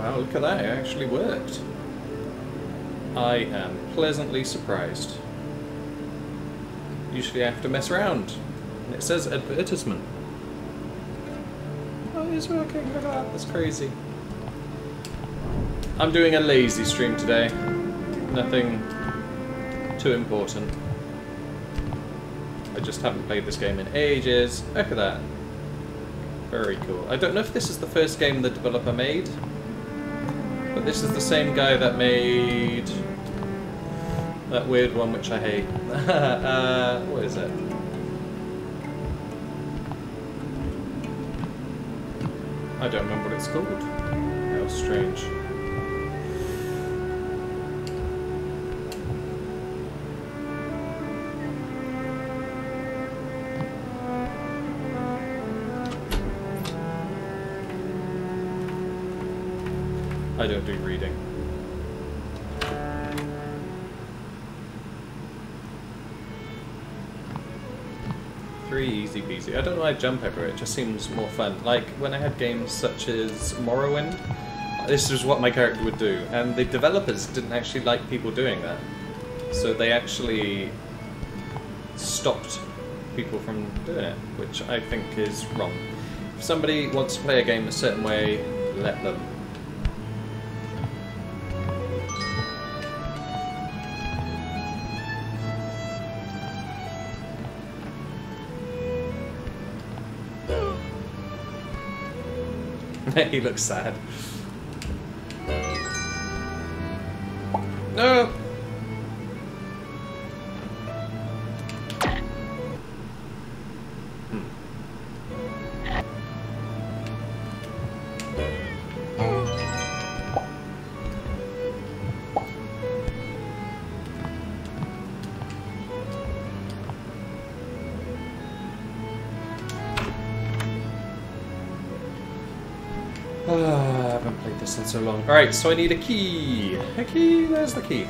wow, look at that, it actually worked. I am pleasantly surprised. Usually I have to mess around. And it says advertisement. Oh, it's working, look at that, that's crazy. I'm doing a lazy stream today. Nothing too important. I just haven't played this game in ages. Look at that. Very cool. I don't know if this is the first game the developer made, but this is the same guy that made that weird one which I hate. What is it? I don't remember what it's called. How strange. I don't do reading. Very easy peasy. I don't know why I jump over it, it just seems more fun. Like when I had games such as Morrowind, this is what my character would do, and the developers didn't actually like people doing that. So they actually stopped people from doing it, which I think is wrong. If somebody wants to play a game a certain way, let them. He looks sad. No! I haven't played this in so long. Alright, so I need a key. A key, there's the key.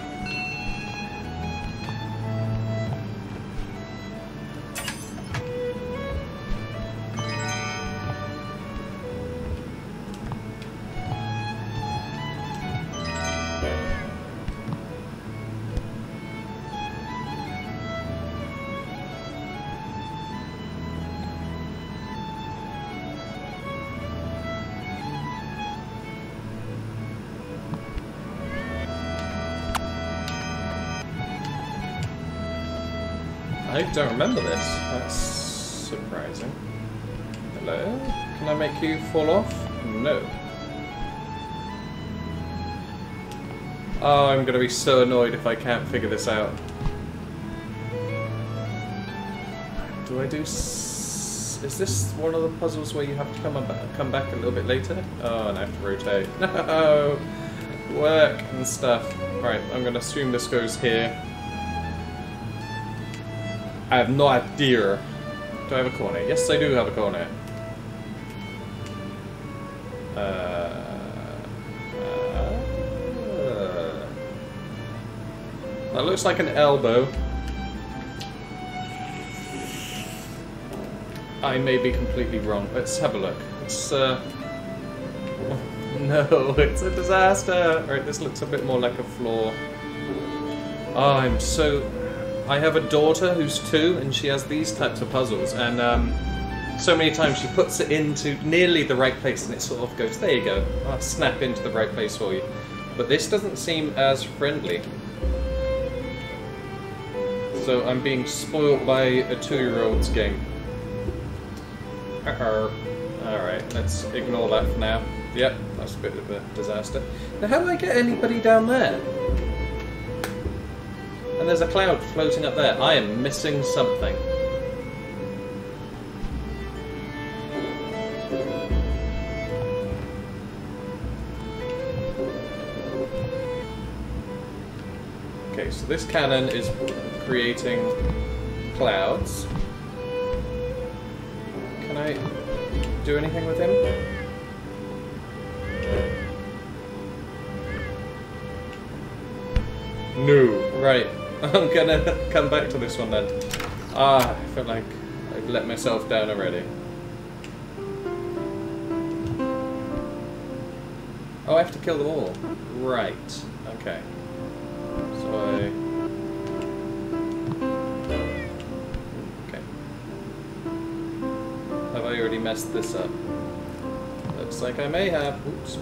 I don't remember this. That's surprising. Hello? Can I make you fall off? No. Oh, I'm gonna be so annoyed if I can't figure this out. Do I do... Is this one of the puzzles where you have to come back a little bit later? Oh, and I have to rotate. No! Work and stuff. Right, I'm gonna assume this goes here. I have no idea. Do I have a corner? Yes, I do have a corner. That looks like an elbow. I may be completely wrong. Let's have a look. It's no, it's a disaster. Alright, this looks a bit more like a floor. Oh, I'm so... I have a daughter who's 2, and she has these types of puzzles, and so many times she puts it into nearly the right place, and it sort of goes, there you go, I'll snap into the right place for you. But this doesn't seem as friendly. So I'm being spoiled by a 2-year-old's game. Alright, let's ignore that for now. Yep, that's a bit of a disaster. Now how do I get anybody down there? And there's a cloud floating up there. I am missing something. Okay, so this cannon is creating clouds. Can I do anything with him? No. Right. I'm gonna come back to this one then. Ah, I feel like I've let myself down already. Oh, I have to kill them all. Right. Okay. So okay. Have I already messed this up? Looks like I may have. Oops.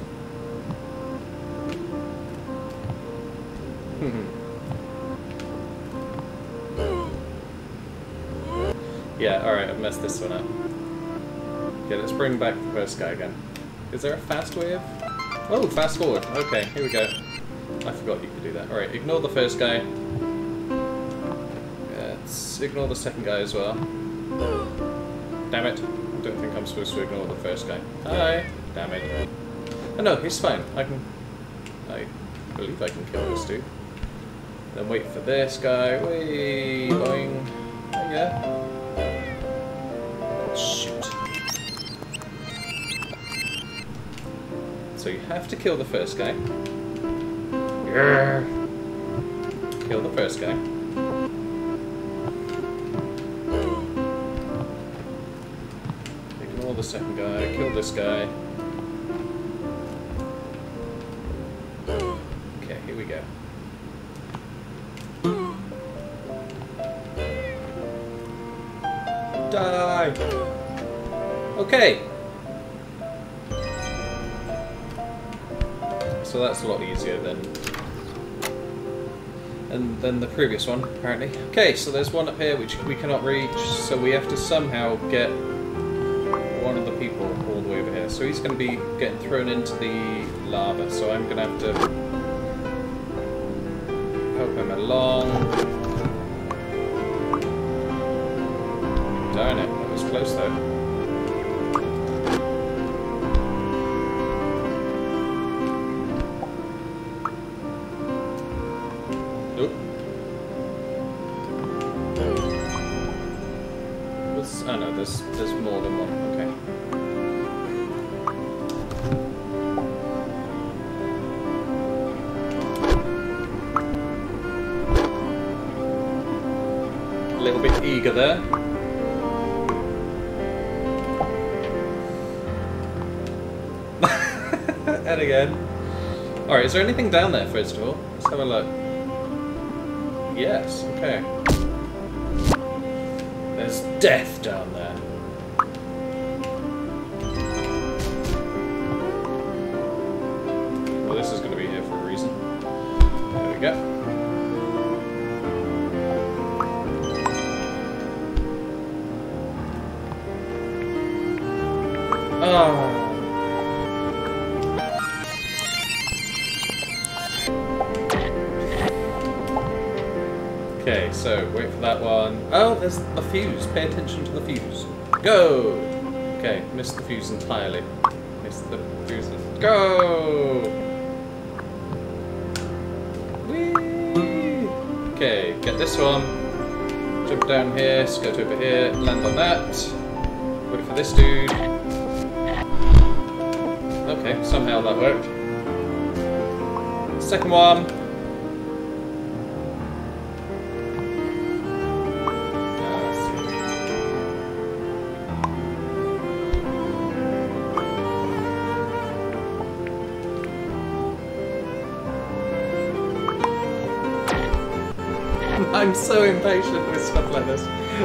Yeah, alright, I've messed this one up. Okay, let's bring back the first guy again. Is there a fast wave? Oh, fast forward. Okay, here we go. I forgot you could do that. Alright, ignore the first guy. Let's ignore the second guy as well. Damn it. I don't think I'm supposed to ignore the first guy. Hi. Damn it. Oh no, he's fine. I believe I can kill this dude. Then wait for this guy. Wait, boing. There you go. Shoot. So you have to kill the first guy. Yeah. Kill the first guy. Ignore the second guy. Kill this guy. Okay, here we go. Die! Okay. So that's a lot easier than the previous one, apparently. Okay, so there's one up here which we cannot reach, so we have to somehow get one of the people all the way over here. So he's going to be getting thrown into the lava, so I'm going to have to help him along. Darn it, that was close though. Nope. Oh no, there's more than one. Okay. A little bit eager there. And again. Alright, is there anything down there first of all? Let's have a look. Yes, okay. There's death down there. Well, this is going to be here for a reason. There we go. Oh. Okay, so wait for that one. Oh, there's a fuse. Pay attention to the fuse. Go! Okay, missed the fuse entirely. Missed the fuse. Go! Whee! Okay, get this one. Jump down here, skirt over here, land on that. Wait for this dude. Okay, somehow that worked. Second one. I'm so impatient with stuff like this.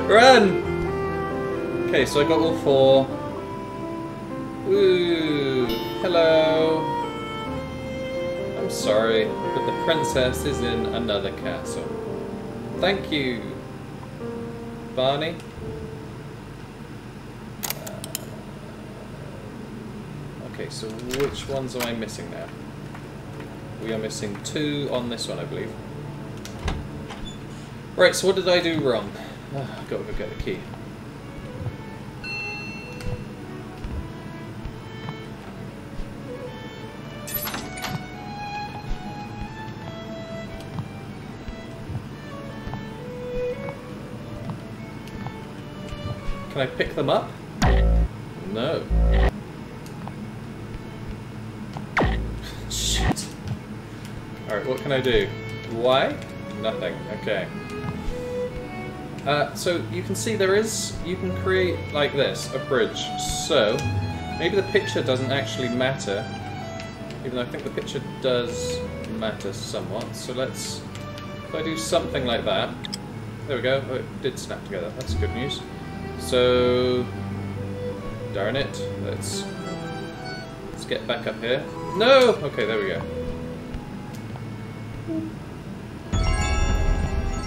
Run! Okay, so I got all four. Ooh, hello. I'm sorry, but the princess is in another castle. Thank you, Barney. Okay, so which ones am I missing now? We are missing 2 on this one, I believe. Right, so what did I do wrong? I've got to go get the key. Can I pick them up? No. Shit. Alright, what can I do? Why? Nothing. Okay. So you can see you can create like this, a bridge. So maybe the picture doesn't actually matter even though I think the picture does matter somewhat. So let's, if I do something like that, there we go, oh, it did snap together, that's good news. So, darn it, let's get back up here. No! Okay, there we go.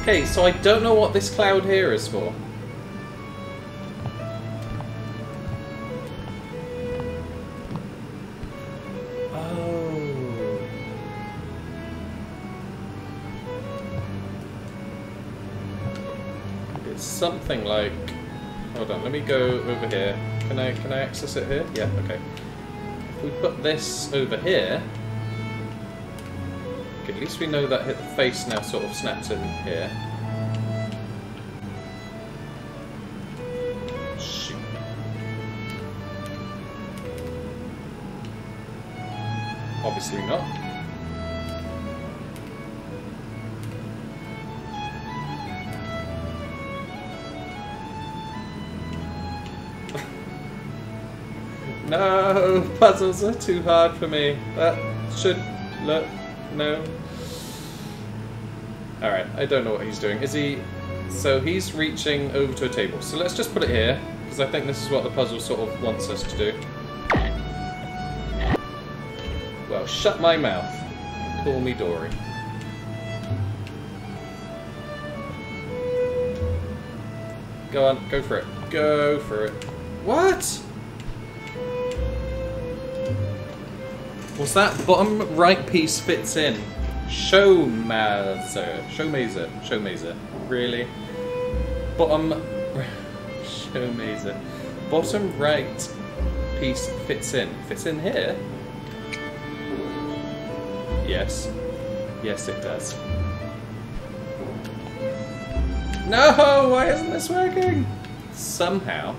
Okay, so I don't know what this cloud here is for. Something like, hold on, let me go over here. Can I access it here? Yeah, okay. If we put this over here, okay, at least we know that the face now sort of snaps in here. Shoot. Obviously not. No, puzzles are too hard for me. That should look, no. Alright, I don't know what he's doing. Is he, so he's reaching over to a table. So let's just put it here, because I think this is what the puzzle sort of wants us to do. Well, shut my mouth. Call me Dory. Go on, go for it. Go for it. What? What's that? Bottom right piece fits in. Showmazer. Really? Bottom... Showmazer. Bottom right piece fits in. Fits in here? Yes. Yes, it does. No! Why isn't this working? Somehow,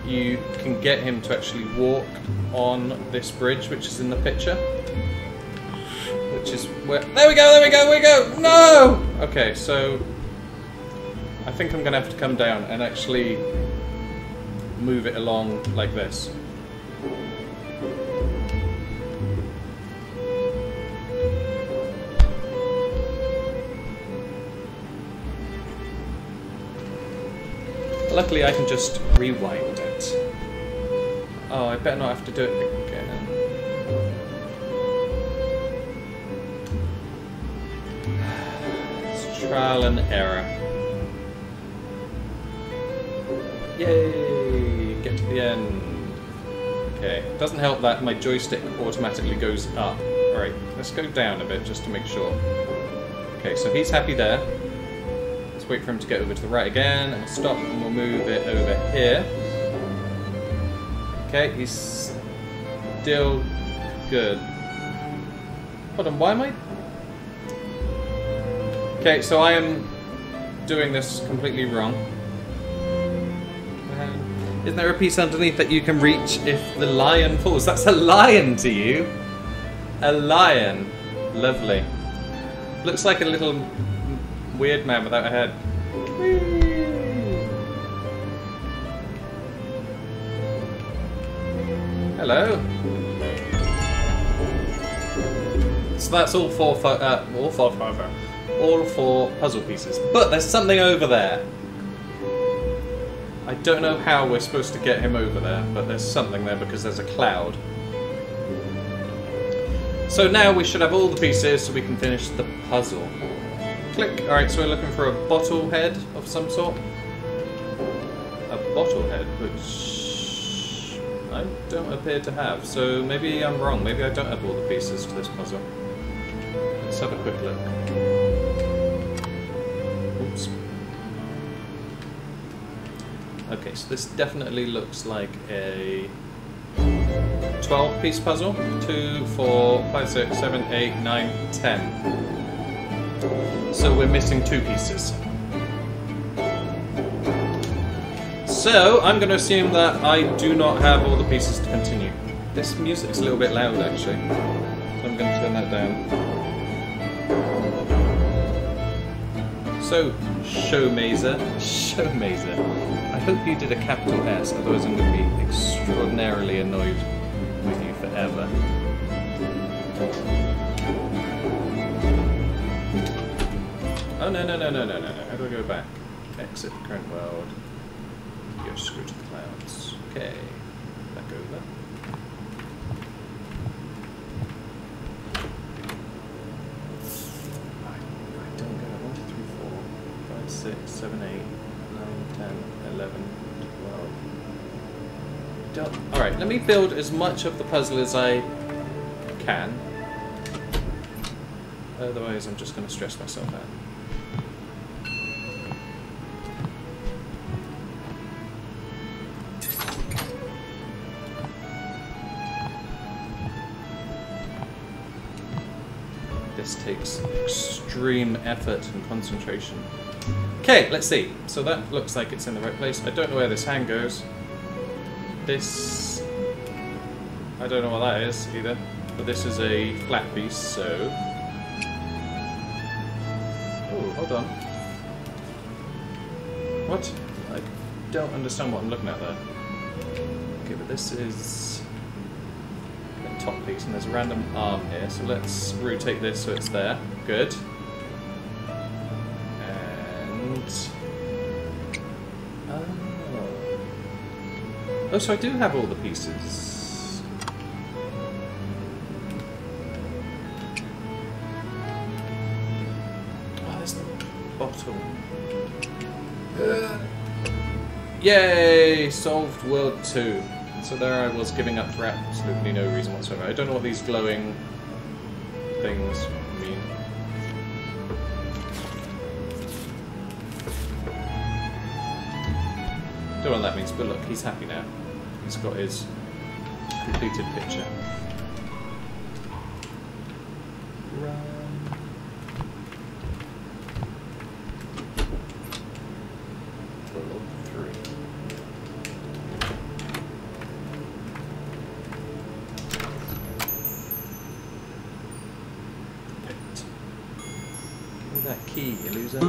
you can get him to actually walk on this bridge, which is in the picture. Which is where... There we go, there we go, there we go! No! Okay, so... I think I'm going to have to come down and actually move it along like this. Luckily I can just rewind it. Oh, I better not have to do it again. It's trial and error. Yay! Get to the end. Okay, it doesn't help that my joystick automatically goes up. Alright, let's go down a bit just to make sure. Okay, so he's happy there. Let's wait for him to get over to the right again, and we'll stop and we'll move it over here. Okay, he's still good. Hold on, why am I... Okay, so I am doing this completely wrong. Isn't there a piece underneath that you can reach if the lion falls? That's a lion to you! A lion. Lovely. Looks like a little weird man without a head. Whee! Hello. So that's all four puzzle pieces. But there's something over there. I don't know how we're supposed to get him over there, but there's something there because there's a cloud. So now we should have all the pieces so we can finish the puzzle. Click. Alright, so we're looking for a bottle head of some sort. A bottle head, which I don't appear to have. So maybe I'm wrong. Maybe I don't have all the pieces to this puzzle. Let's have a quick look. Oops. Okay, so this definitely looks like a 12-piece puzzle. 2, 4, 5, 6, 7, 8, 9, 10. So we're missing 2 pieces. So I'm going to assume that I do not have all the pieces to continue. This music's a little bit loud actually, so I'm going to turn that down. So, Showmazer. I hope you did a capital S, otherwise I'm going to be extraordinarily annoyed with you forever. Oh, no. How do I go back? Exit current world. Go screw to the clouds. Okay. Back over. I don't get it. 1, 2, 3, 4, 5, 6, 7, 8, 9, 10, 11, 12. Alright, let me build as much of the puzzle as I can. Otherwise, I'm just going to stress myself out. This takes extreme effort and concentration. Okay, let's see. So that looks like it's in the right place. I don't know where this hand goes. This... I don't know what that is either. But this is a flat piece, so... Oh, hold on. What? I don't understand what I'm looking at there. Okay, but this is... the top piece, and there's a random arm here, so let's rotate this so it's there. Good. And... oh, so I do have all the pieces. Oh, there's the bottle. Yay! Solved World 2. So there I was giving up for absolutely no reason whatsoever. I don't know what these glowing things mean. Don't know what that means, but look, he's happy now. He's got his completed picture. Run. World 3. Give me that key, you loser.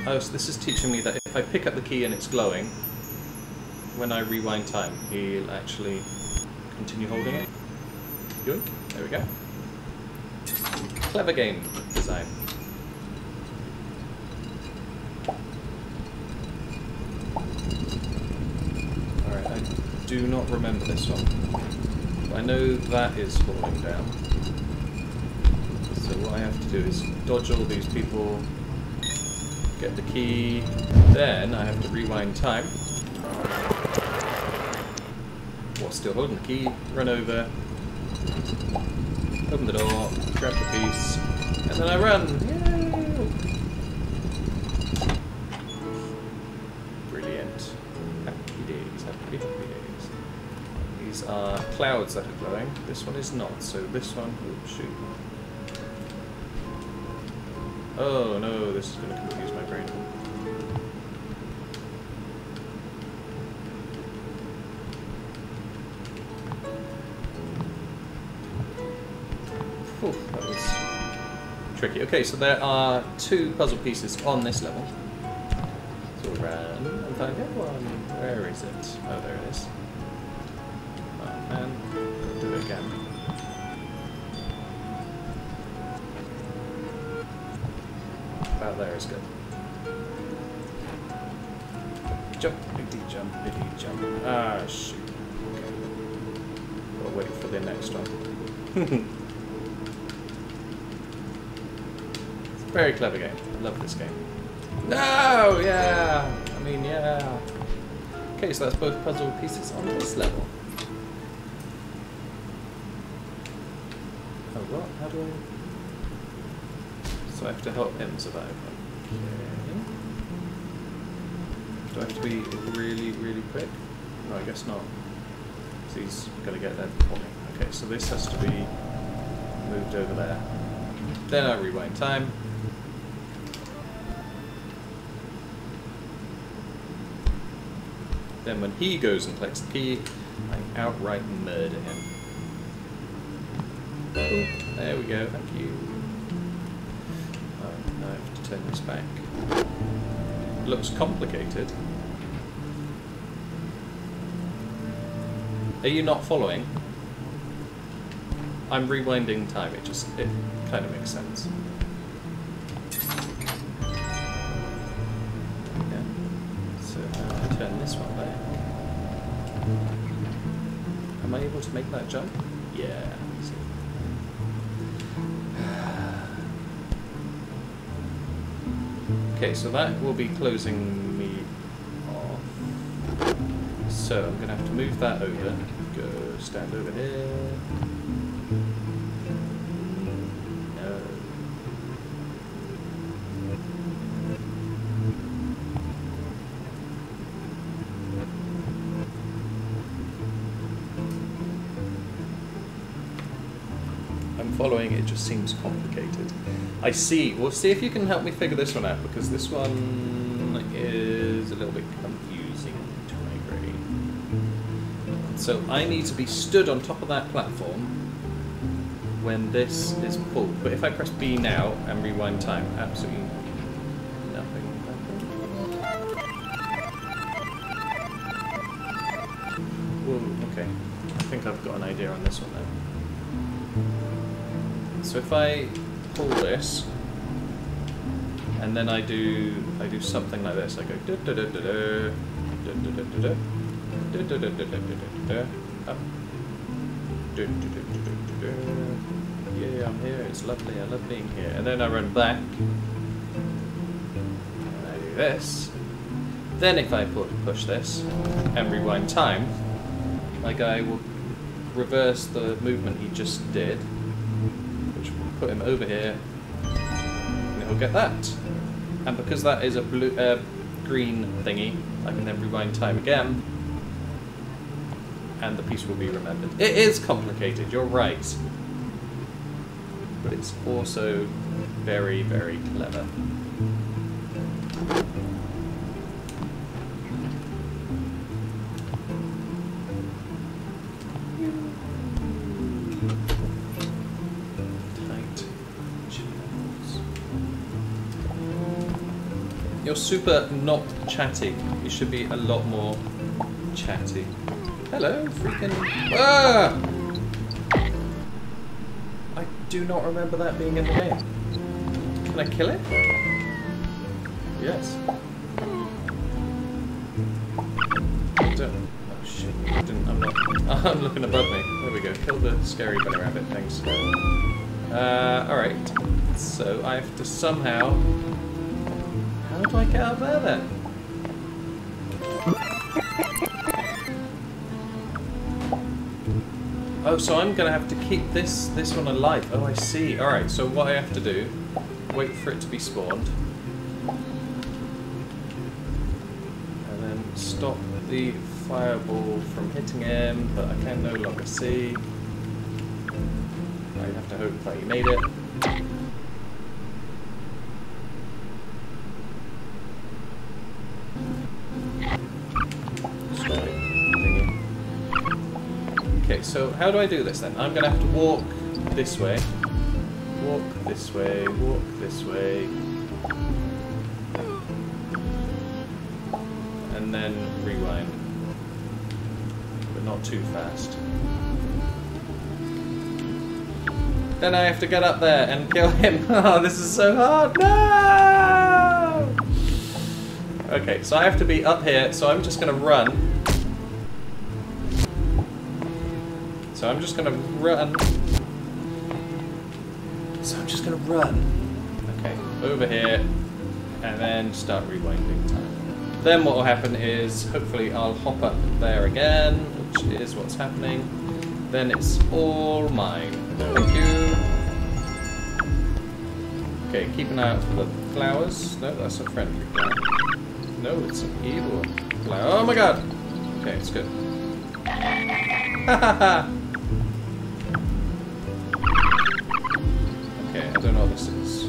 Oh, so this is teaching me that if I pick up the key and it's glowing, when I rewind time, he'll actually continue holding it. Good. There we go. Clever game design. Alright, I do not remember this one. But I know that is falling down. So what I have to do is dodge all these people, get the key, then I have to rewind time. While still holding the key, run over, open the door, grab the piece, and then I run! Yay! Brilliant. Happy days, happy days. These are clouds that are glowing. This one is not, so this one, oh shoot. Oh no, this is going to confuse my brain. Whew, that was tricky. Okay, so there are 2 puzzle pieces on this level. So we'll run and find the other one. Where is it? Oh, there it is. Oh man, I'll do it again. About there is good. Jumpity jump. Ah, shoot. Okay. Gotta wait for the next one. It's a very clever game. I love this game. No! Yeah! I mean, yeah. Okay, so that's both puzzle pieces on this level. Oh, what? How do I... So I have to help him survive. Okay. Do I have to be really, really quick? No, I guess not. So he's going to get there before me. Okay, so this has to be moved over there. Then I rewind time. Then when he goes and collects the key, I outright murder him. Oh, there we go, thank you. Now I have to turn this back. Looks complicated. Are you not following? I'm rewinding time, it kind of makes sense. Yeah. So I turn this one back. Am I able to make that jump? Yeah. Okay, so that will be closing me off. So I'm going to have to move that over. Go stand over here. No. I'm following, it just seems complicated. I see. We'll see if you can help me figure this one out, because this one is a little bit confusing to my degree. So I need to be stood on top of that platform when this is pulled. But if I press B now and rewind time, absolutely nothing. Whoa, okay. I think I've got an idea on this one then. So if I pull this, and then I do something like this. I go da da da da da da da da da da da da da da up. Yeah, I'm here. It's lovely. I love being here. And then I run back. And I do this. Then if I push this and rewind time, my guy will reverse the movement he just did. Put him over here, and he'll get that. And because that is a green thingy, I can then rewind time again, and the piece will be remembered. It is complicated, you're right. But it's also very, very clever. You're super not chatty. You should be a lot more chatty. Hello, freaking... Ah! I do not remember that being in the game. Can I kill it? Yes. Oh shit, I'm not... I'm looking above me. There we go. Kill the scary bunny rabbit, thanks. Alright. So I have to somehow... How do I get out there then? Oh, so I'm gonna have to keep this one alive. Oh, I see. Alright, so what I have to do, wait for it to be spawned. And then stop the fireball from hitting him, but I can no longer see. I have to hope that he made it. Okay, so how do I do this then? I'm going to have to walk this way, walk this way, walk this way, and then rewind, but not too fast. Then I have to get up there and kill him. Oh, this is so hard. No! Okay, so I have to be up here, so I'm just going to run. So I'm just going to run. Okay, over here, and then start rewinding time. Then what will happen is, hopefully I'll hop up there again, which is what's happening. Then it's all mine. Thank you. Okay, keep an eye out for the flowers. No, that's a friendly flower. No, it's an evil flower. Oh my god! Okay, it's good. Ha ha ha! Okay, I don't know what this is.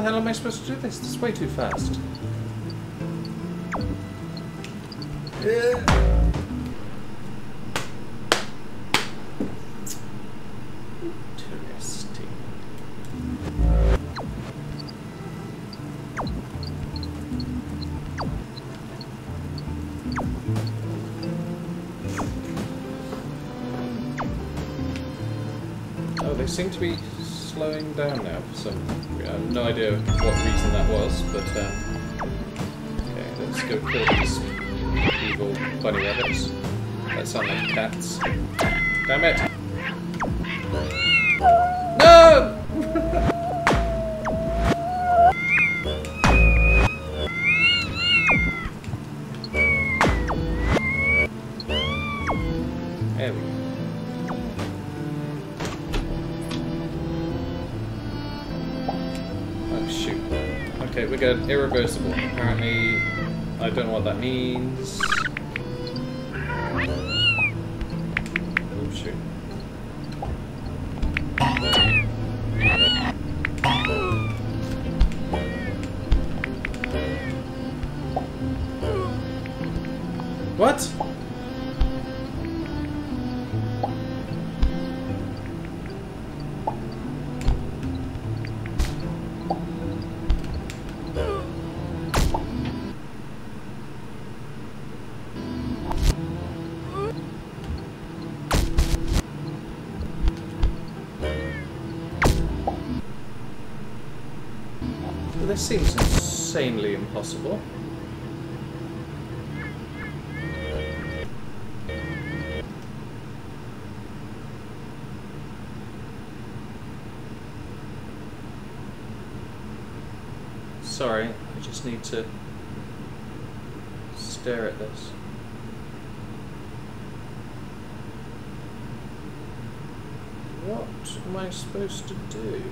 the hell am I supposed to do this? This is way too fast. Interesting. Oh, they seem to be slowing down now for some... I have no idea what reason that was, but okay, let's go kill these evil bunny rabbits. That sound like cats. Damn it! No! There we go. Okay, we got irreversible. Apparently, I don't know what that means. Oh shoot. What? This seems insanely impossible. Sorry, I just need to stare at this. What am I supposed to do?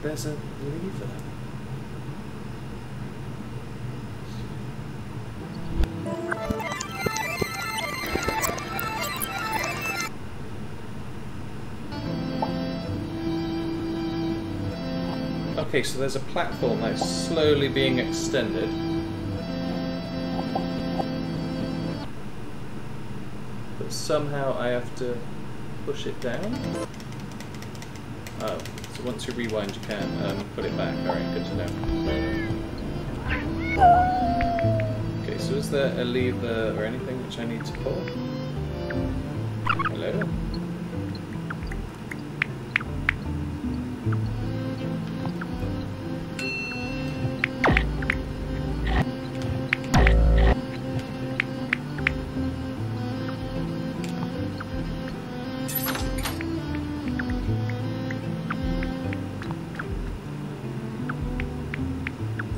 There's a lever. Okay, so there's a platform that's slowly being extended. But somehow I have to push it down. Oh. So once you rewind, you can put it back. Alright, good to know. Okay, so is there a lever or anything which I need to pull? Hello?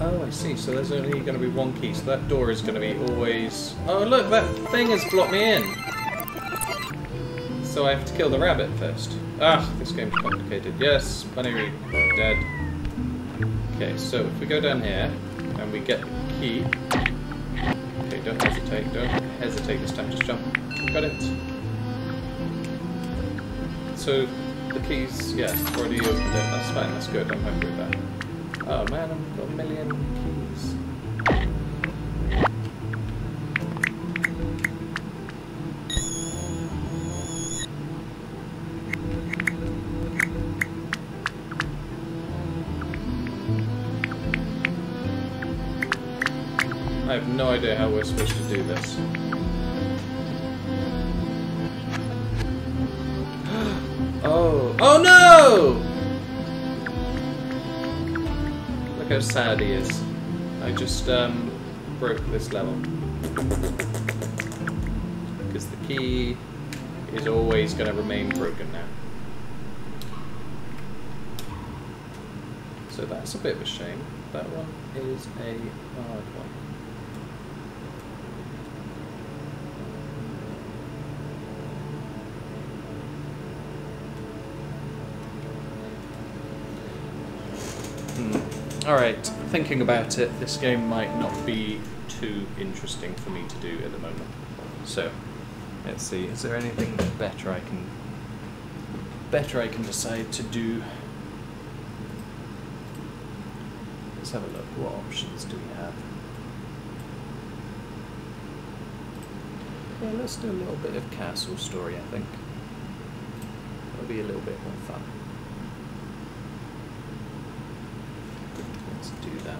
Oh, I see. So there's only going to be one key. So that door is going to be always... Oh, look! That thing has blocked me in! So I have to kill the rabbit first. Ah, this game's complicated. Yes, Bunny Reed, dead. Okay, so if we go down here, and we get the key... Okay, don't hesitate. Don't hesitate this time. Just jump. Got it. So, the keys... Yeah, already opened it. That's fine. That's good. I'm happy with that. Oh man, I've got a million keys. I have no idea how we're supposed to do this. Oh. Oh no! Look how sad he is. I just broke this level. Because the key is always going to remain broken now. So that's a bit of a shame. That one is a hard one. Alright, thinking about it, this game might not be too interesting for me to do at the moment. So, let's see, is there anything better I can better I can decide to do. Let's have a look. What options do we have? Yeah, let's do a little bit of castle story, I think. That'll be a little bit more fun. Let's do that.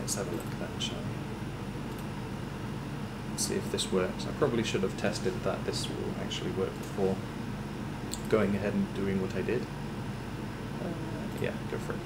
Let's have a look at that, shall we? See if this works. I probably should have tested that this will actually work before going ahead and doing what I did. Yeah, go for it.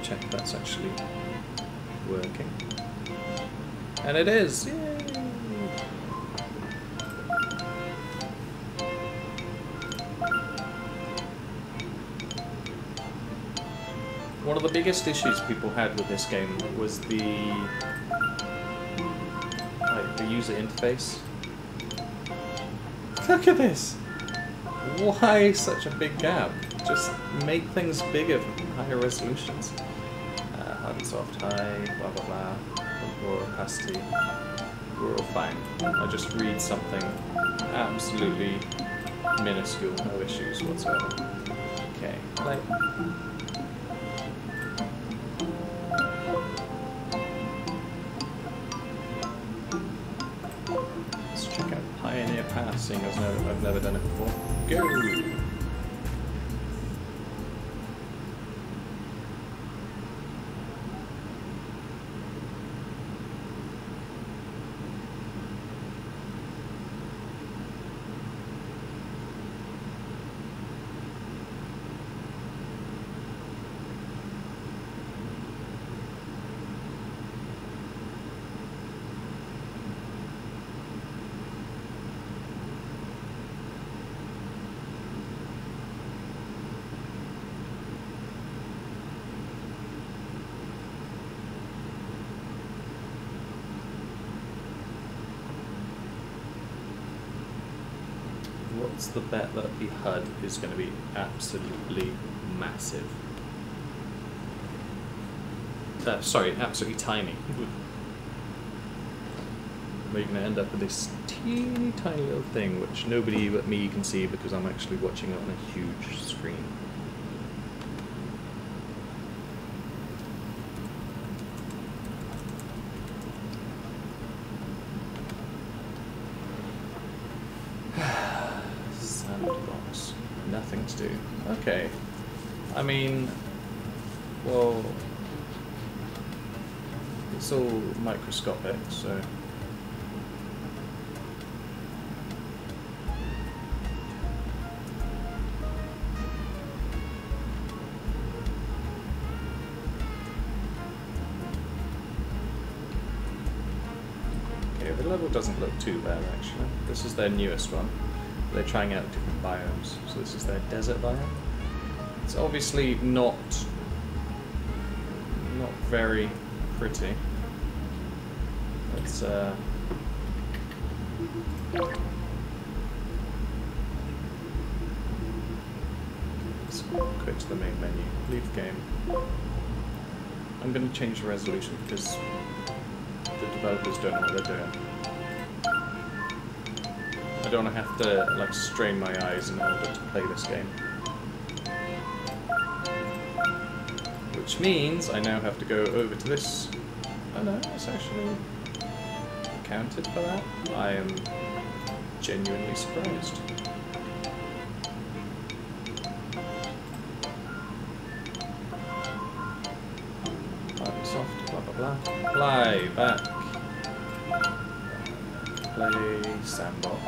Check if that's actually working. And it is! Yay! One of the biggest issues people had with this game was the user interface. Look at this! Why such a big gap? Just make things bigger for higher resolutions. Hard and soft, high, blah blah blah, or opacity. We're all fine. I just read something absolutely minuscule, no issues whatsoever. Okay, play. Let's check out Pioneer Pass, seeing as I've never done it before. Go! What's the bet that the HUD is going to be absolutely massive? Sorry, absolutely tiny. We're going to end up with this teeny tiny little thing which nobody but me can see because I'm actually watching it on a huge screen. Sandbox. Nothing to do. Okay. I mean, well, it's all microscopic, so... The level doesn't look too bad actually. This is their newest one. They're trying out different biomes. So this is their desert biome. It's obviously not very pretty. Let's quit to the main menu. Leave game. I'm going to change the resolution because the developers don't know what they're doing. I don't want to have to like strain my eyes in order to play this game. Which means I now have to go over to this. Oh no, it's actually counted for that. I am genuinely surprised. Soft, blah blah blah. Fly back. Play sandbox.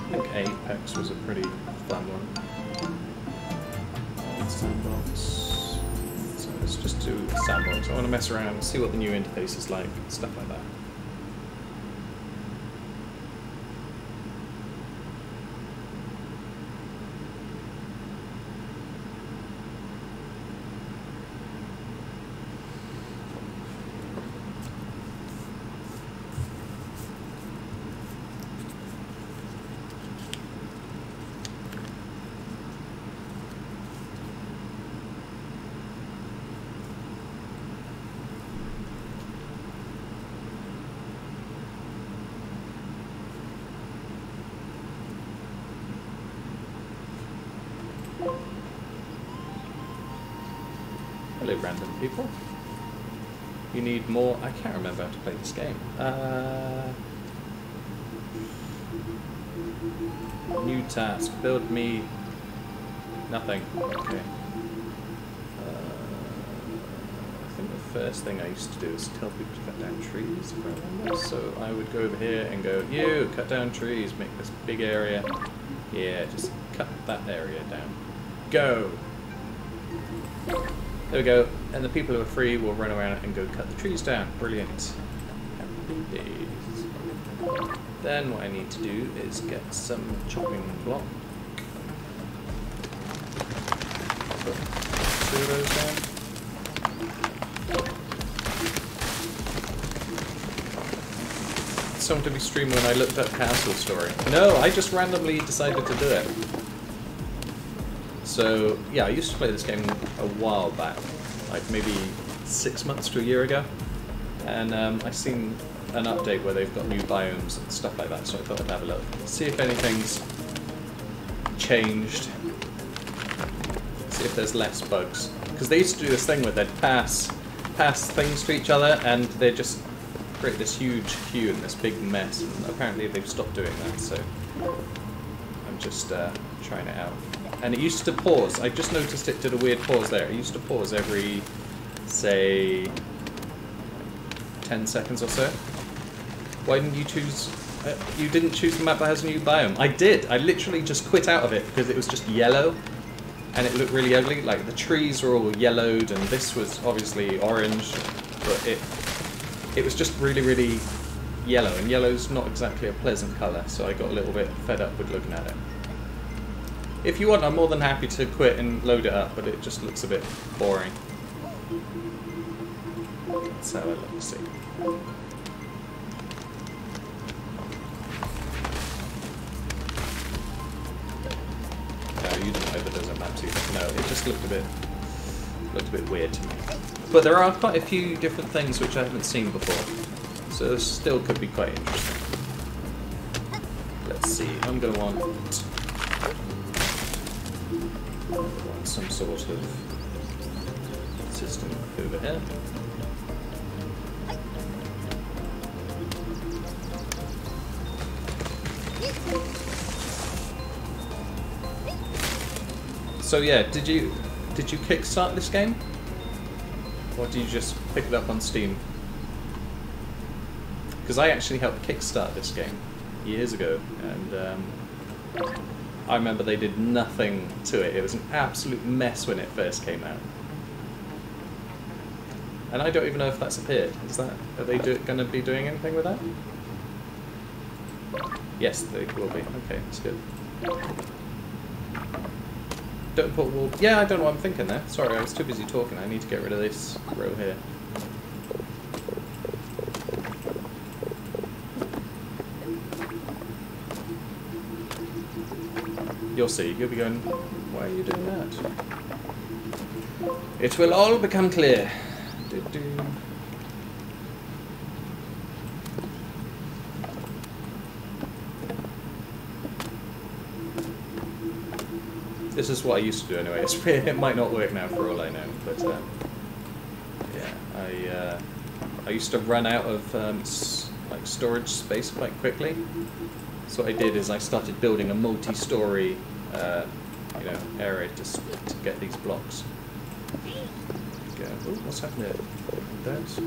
I think Apex was a pretty fun one. Sandbox. So let's just do sandbox. I want to mess around and see what the new interface is like, stuff like that. Hello, random people. You need more. I can't remember how to play this game. New task. Build me nothing. Okay. I think the first thing I used to do is tell people to cut down trees, if I remember. So I would go over here and go, you, cut down trees, make this big area. Yeah, just cut that area down. Go! There we go, and the people who are free will run around and go cut the trees down. Brilliant. Happy days. Then what I need to do is get some chopping block. Put 2 of those down. Someone to be streaming when I looked up Castle Story. No, I just randomly decided to do it. So, yeah, I used to play this game a while back, like maybe 6 months to a year ago, and I've seen an update where they've got new biomes and stuff like that, so I thought I'd have a look. See if anything's changed, see if there's less bugs. Because they used to do this thing where they'd pass things to each other, and they'd just create this huge queue and this big mess, and apparently they've stopped doing that, so I'm just trying it out. And it used to pause. I just noticed it did a weird pause there. It used to pause every, say, 10 seconds or so. Why didn't you choose... you didn't choose the map that has a new biome. I did. I literally just quit out of it because it was just yellow. And it looked really ugly. Like, the trees were all yellowed, and this was obviously orange. But it was just really, really yellow. And yellow's not exactly a pleasant colour, so I got a little bit fed up with looking at it. If you want, I'm more than happy to quit and load it up, but it just looks a bit boring. Let's have a look, see. No, you didn't open those on that too. No, it just looked a bit weird to me. But there are quite a few different things which I haven't seen before, so this still could be quite interesting. Let's see, I'm going to want some sort of system over here. So yeah, did you kickstart this game? Or did you just pick it up on Steam? Because I actually helped kickstart this game years ago, and I remember they did nothing to it. It was an absolute mess when it first came out. And I don't even know if that's appeared. Are they going to be doing anything with that? Yes, they will be. Okay, that's good. Don't put wall... Yeah, I don't know what I'm thinking there. Sorry, I was too busy talking. I need to get rid of this row here. You'll see. You'll be going, why are you doing that? It will all become clear. This is what I used to do anyway. It might not work now for all I know, but yeah, I used to run out of like storage space quite quickly. So what I did is I started building a multi-story, you know, area to get these blocks. Go. Ooh, what's happening there? Those.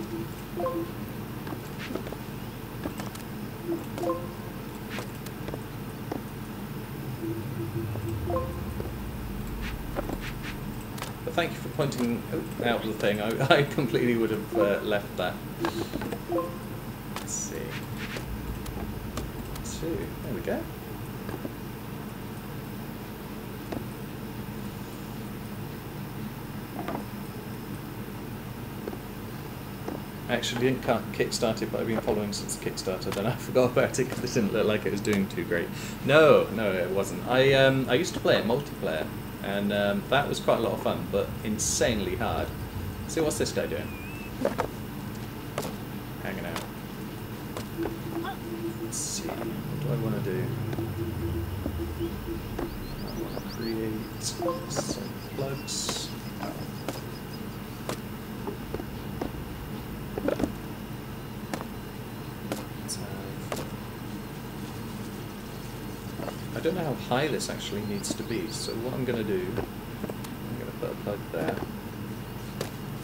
But thank you for pointing out the thing. I completely would have left that. Let's see. There we go. I actually didn't kickstart it, but I've been following since the Kickstarter. Then I forgot about it because it didn't look like it was doing too great. No, it wasn't. I used to play it multiplayer, and that was quite a lot of fun, but insanely hard. See, what's this guy doing? Hanging out. Let's see. What do I want to do? I want to create some plugs. I don't know how high this actually needs to be, so what I'm going to do, I'm going to put a plug there,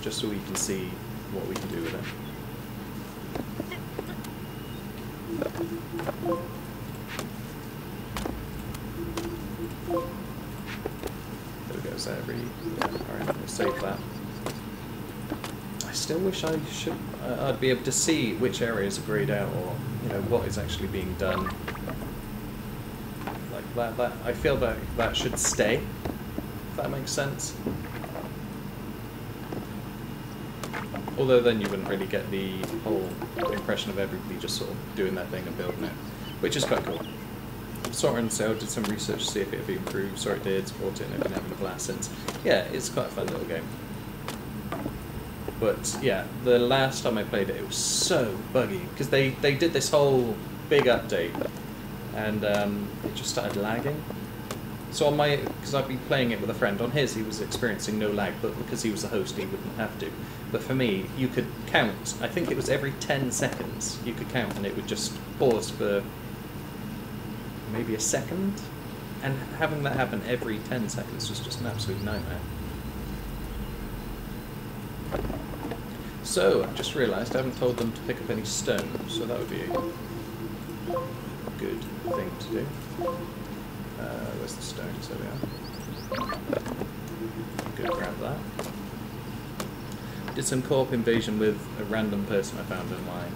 just so we can see what we can do with it. There we go, is that every... Yeah, alright, we'll save that. I still wish I'd be able to see which areas are grayed out, or, you know, what is actually being done. That I feel that should stay, if that makes sense. Although then you wouldn't really get the whole impression of everybody just sort of doing their thing and building it, which is quite cool. Saw and Sale did some research to see if it would be improved. Saw it did, bought it, and I've been having a blast since. Yeah, it's quite a fun little game. But yeah, the last time I played it, it was so buggy because they did this whole big update. And it just started lagging. So on my, because I've been playing it with a friend, on his he was experiencing no lag, but because he was the host he wouldn't have to. But for me, you could count, I think it was every 10 seconds you could count and it would just pause for maybe a second. And having that happen every 10 seconds was just an absolute nightmare. So, I've just realised I haven't told them to pick up any stone, so that would be a good thing to do. Where's the stones? There we are. Good, grab that. Did some co-op invasion with a random person I found online.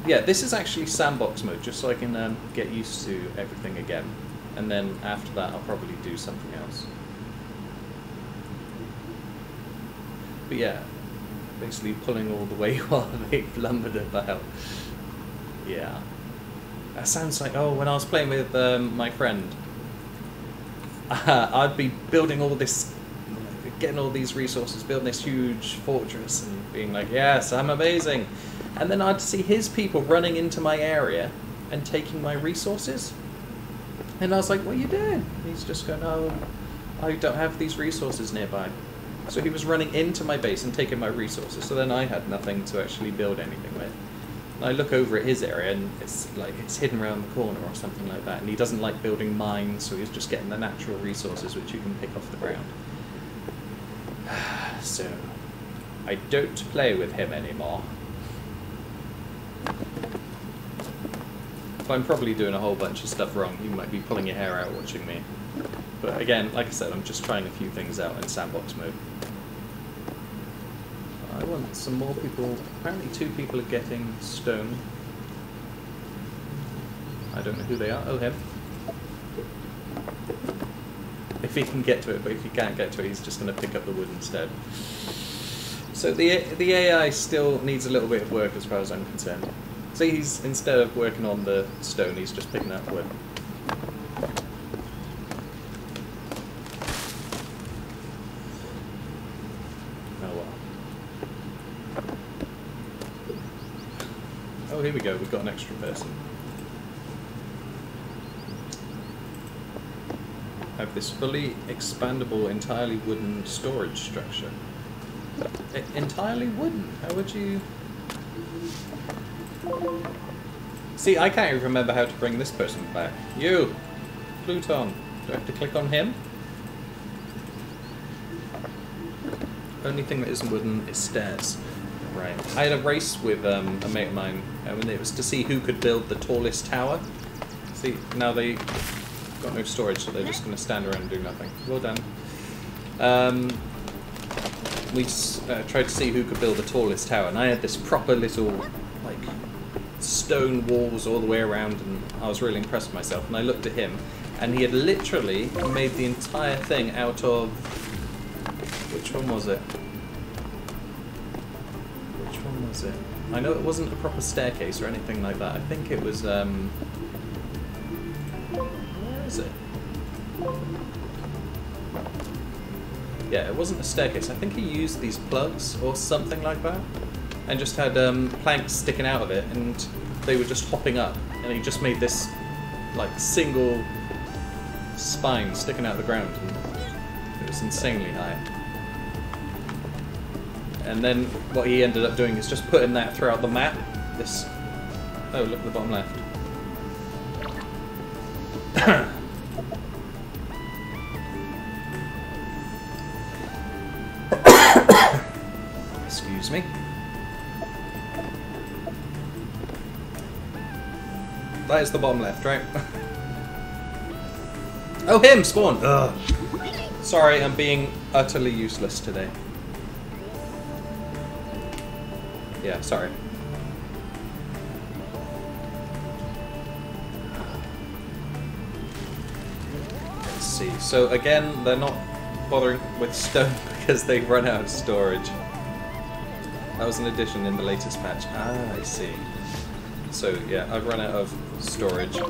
Yeah, this is actually sandbox mode, just so I can get used to everything again. And then after that I'll probably do something else. But yeah, basically pulling all the way while they lumbered about. Yeah. That sounds like, oh, when I was playing with my friend, I'd be building all this, getting all these resources, building this huge fortress and being like, yes, I'm amazing. And then I'd see his people running into my area and taking my resources. And I was like, what are you doing? And he's just going, oh, I don't have these resources nearby. So he was running into my base and taking my resources, so then I had nothing to actually build anything with. I look over at his area and it's like it's hidden around the corner or something like that, and he doesn't like building mines, so he's just getting the natural resources which you can pick off the ground. So I don't play with him anymore. If I'm probably doing a whole bunch of stuff wrong, you might be pulling your hair out watching me. But again, like I said, I'm just trying a few things out in sandbox mode. I want some more people. Apparently 2 people are getting stone. I don't know who they are. Oh, him. If he can get to it, but if he can't get to it, he's just going to pick up the wood instead. So the AI still needs a little bit of work as far as I'm concerned. See, he's, instead of working on the stone, he's just picking up wood. Oh, here we go, we've got an extra person. have this fully expandable, entirely wooden storage structure. Entirely wooden? How would you... See, I can't even remember how to bring this person back. You! Pluton. Do I have to click on him? Only thing that isn't wooden is stairs. Right. I had a race with a mate of mine, and it was to see who could build the tallest tower. See, now they got no storage, so they're just going to stand around and do nothing. Well done. We tried to see who could build the tallest tower, and I had this proper little, like, stone walls all the way around, and I was really impressed with myself. And I looked at him, and he had literally made the entire thing out of... Which one was it? Which one was it? I know it wasn't a proper staircase or anything like that. I think it was, where is it? Yeah, it wasn't a staircase. I think he used these plugs or something like that, and just had planks sticking out of it, and they were just hopping up, and he just made this like single spine sticking out of the ground, and it was insanely high. And then what he ended up doing is just putting that throughout the map. This... Oh, look at the bottom left. Excuse me. That is the bottom left, right? Oh, him! Spawn! Ugh. Sorry, I'm being utterly useless today. Yeah, sorry. Let's see. So again, they're not bothering with stone because they've run out of storage. That was an addition in the latest patch. Ah, I see. So yeah, I've run out of storage. So,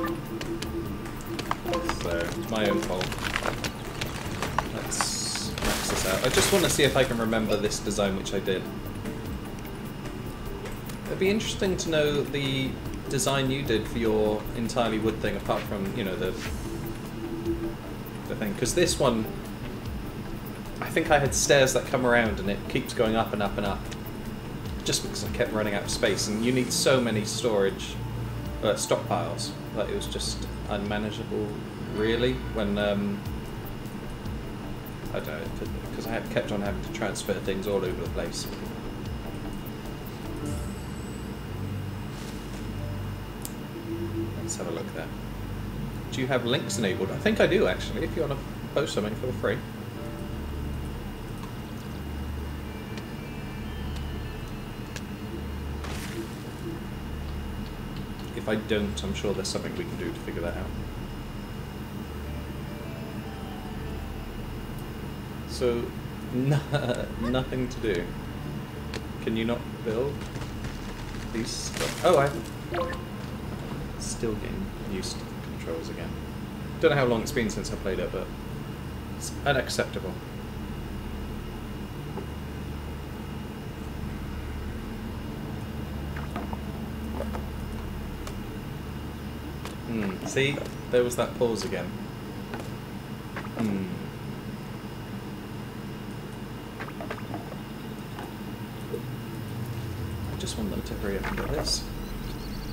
my own fault. Let's max this out. I just want to see if I can remember this design, which I did. It'd be interesting to know the design you did for your entirely wood thing, apart from, you know, the thing. Because this one, I think I had stairs that come around and it keeps going up and up and up. Just because I kept running out of space, and you need so many storage stockpiles that it was just unmanageable, really, when, I don't know, because I kept on having to transfer things all over the place. Let's have a look there. Do you have links enabled? I think I do, actually. If you want to post something, feel free. If I don't, I'm sure there's something we can do to figure that out. So, nothing to do. Can you not build these stuff? Oh, I still getting used to the controls again. Don't know how long it's been since I played it, but it's unacceptable. See? There was that pause again. I just want them to hurry up and do this.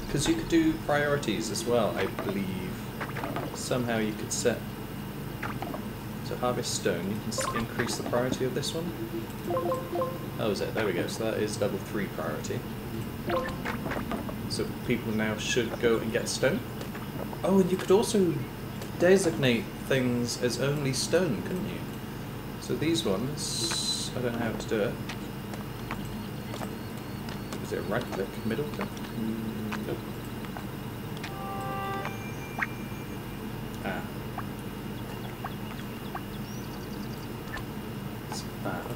Because you could do priorities as well, I believe. Somehow you could set to harvest stone, you can increase the priority of this one. Oh, is it? There we go. So that is level 3 priority. So people now should go and get stone. Oh, and you could also designate things as only stone, couldn't you? So these ones, I don't know how to do it. Is it right click, middle click? Nope.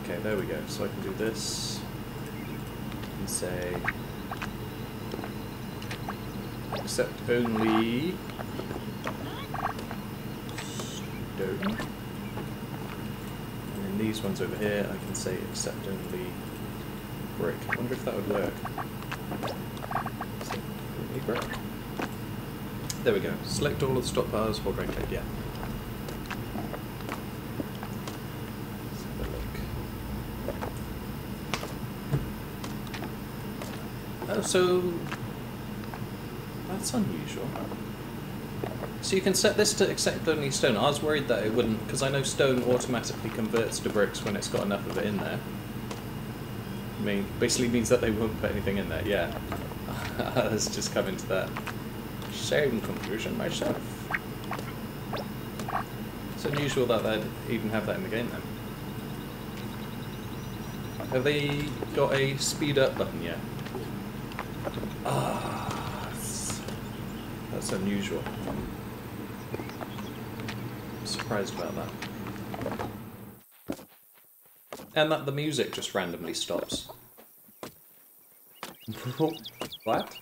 Okay, there we go. So I can do this and say accept only stone. And then these ones over here I can say accept only brick. I wonder if that would work. Accept only brick. There we go. Select all of the stockpiles, hold right click, yeah. so that's unusual. So you can set this to accept only stone. I was worried that it wouldn't, because I know stone automatically converts to bricks when it's got enough of it in there. I mean, basically means that they won't put anything in there, yeah. Let's just come into that same conclusion myself. It's unusual that they'd even have that in the game then. Have they got a speed up button yet? Ah, that's unusual. I'm surprised about that. And that the music just randomly stops. What?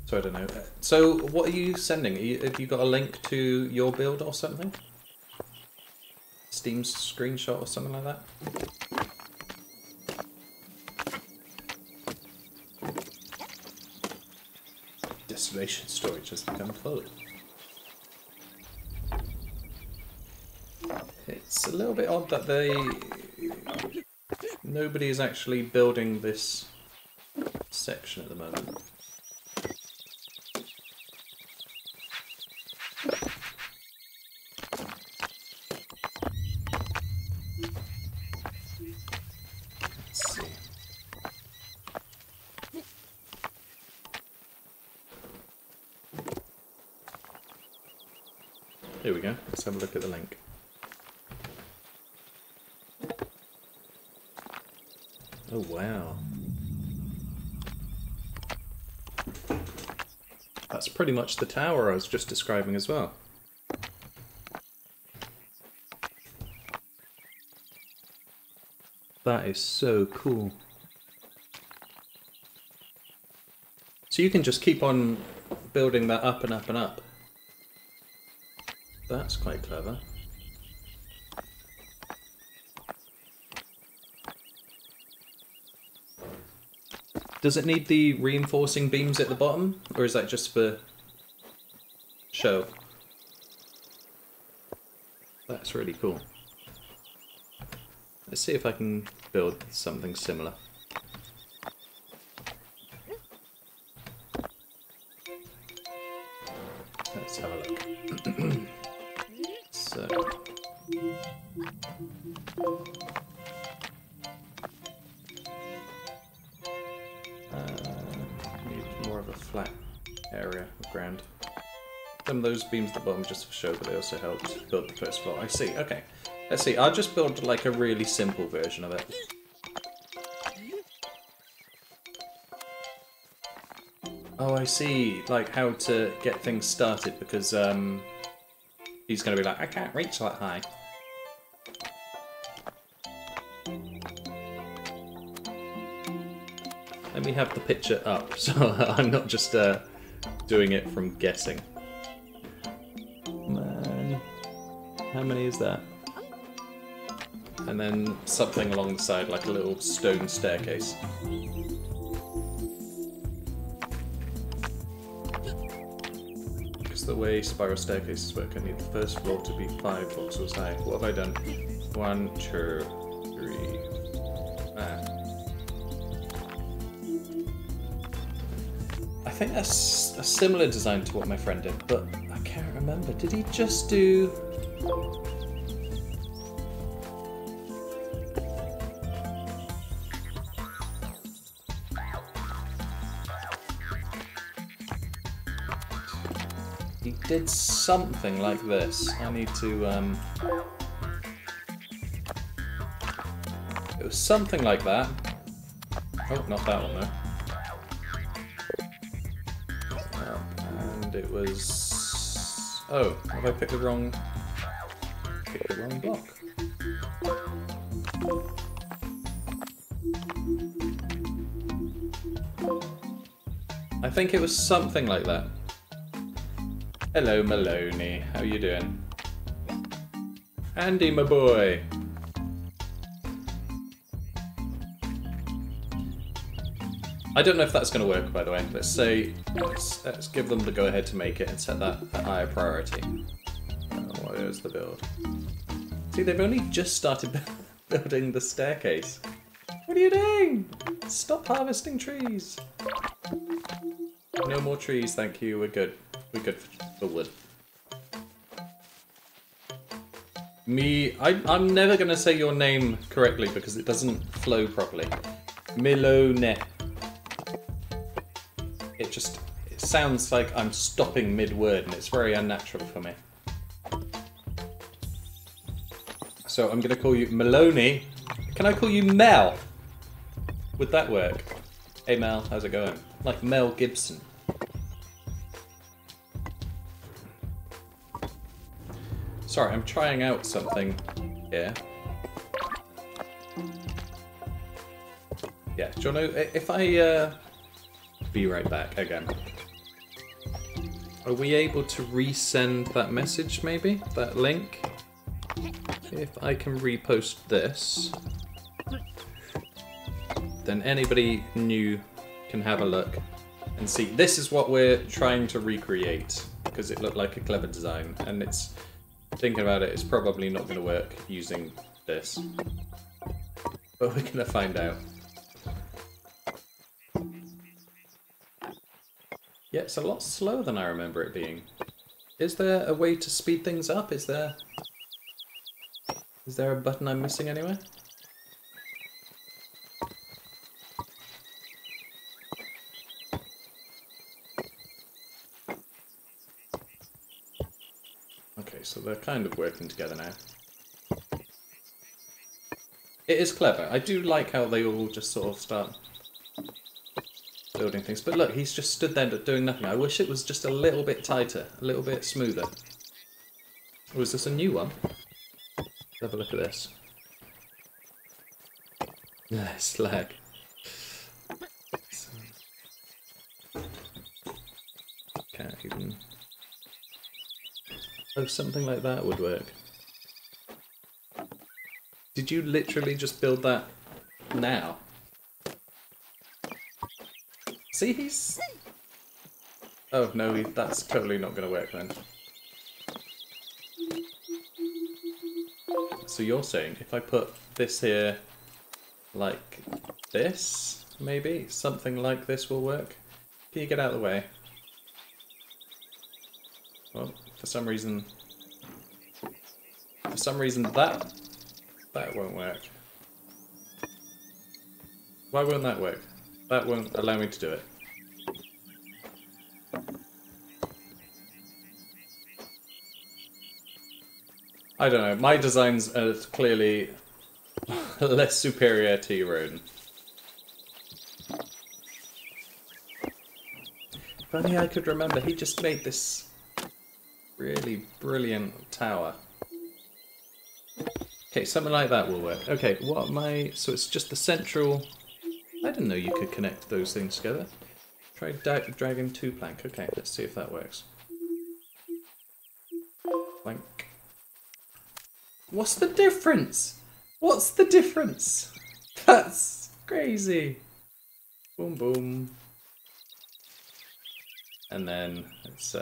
So I don't know. So what are you sending? Have you got a link to your build or something? Steam screenshot or something like that? Destination storage has become full. It's a little bit odd that nobody is actually building this section at the moment. Let's see. Here we go. Let's have a look at the link. Oh, wow. That's pretty much the tower I was just describing as well. That is so cool. So you can just keep on building that up and up and up. That's quite clever. Does it need the reinforcing beams at the bottom, or is that just for show? That's really cool. Let's see if I can build something similar. Let's have a look. So... need more of a flat area of ground. Some of those beams at the bottom just for show, but they also help build the first floor. I see, okay. Let's see, I'll just build like a really simple version of it. Oh, I see, like how to get things started, because he's going to be like, I can't reach that high. Let me have the picture up, so I'm not just doing it from guessing. Man, how many is that? And then something along the side, like a little stone staircase. Because the way spiral staircases work, I need the first floor to be 5 voxels high. What have I done? 1, 2, 3. I think that's a similar design to what my friend did, but I can't remember. Did he just do... He did something like this. I need to, It was something like that. Oh, not that one though. And it was... Oh, have I picked the wrong... Picked the wrong block. I think it was something like that. Hello, Maloney. How you doing? Andy, my boy. I don't know if that's going to work, by the way. Let's say, let's give them the go-ahead to make it and set that a higher priority. There's the build. See, they've only just started building the staircase. What are you doing? Stop harvesting trees. No more trees, thank you. We're good. We're good for wood. I'm never going to say your name correctly because it doesn't flow properly. Milone. It sounds like I'm stopping mid-word and it's very unnatural for me. So I'm going to call you Maloney. Can I call you Mel? Would that work? Hey Mel, how's it going? Like Mel Gibson. Sorry, I'm trying out something here. Yeah, do you know, if I be right back again. Are we able to resend that message maybe? That link? If I can repost this, then anybody new can have a look and see. This is what we're trying to recreate because it looked like a clever design, and it's thinking about it, it's probably not going to work using this, but we're going to find out. Yeah, it's a lot slower than I remember it being. Is there a way to speed things up? Is there a button I'm missing anywhere? Okay, so they're kind of working together now. It is clever. I do like how they all just sort of start building things. But look, he's just stood there doing nothing. I wish it was just a little bit tighter, a little bit smoother. Or is this a new one? Let's have a look at this. Slag. Can't even... Oh, something like that would work. Did you literally just build that now? See, he's... Oh, no, that's totally not going to work then. So you're saying if I put this here like this, maybe? Something like this will work? Can you get out of the way? Well, for some reason that won't work. Why won't that work? That won't allow me to do it. I don't know, my designs are clearly less superior to your own. If only I could remember, he just made this really brilliant tower. Okay, something like that will work. Okay, what am I... So it's just the central... I didn't know you could connect those things together. Try dragging 2 plank. Okay, let's see if that works. Plank. What's the difference? What's the difference? That's crazy. Boom, boom. And then let's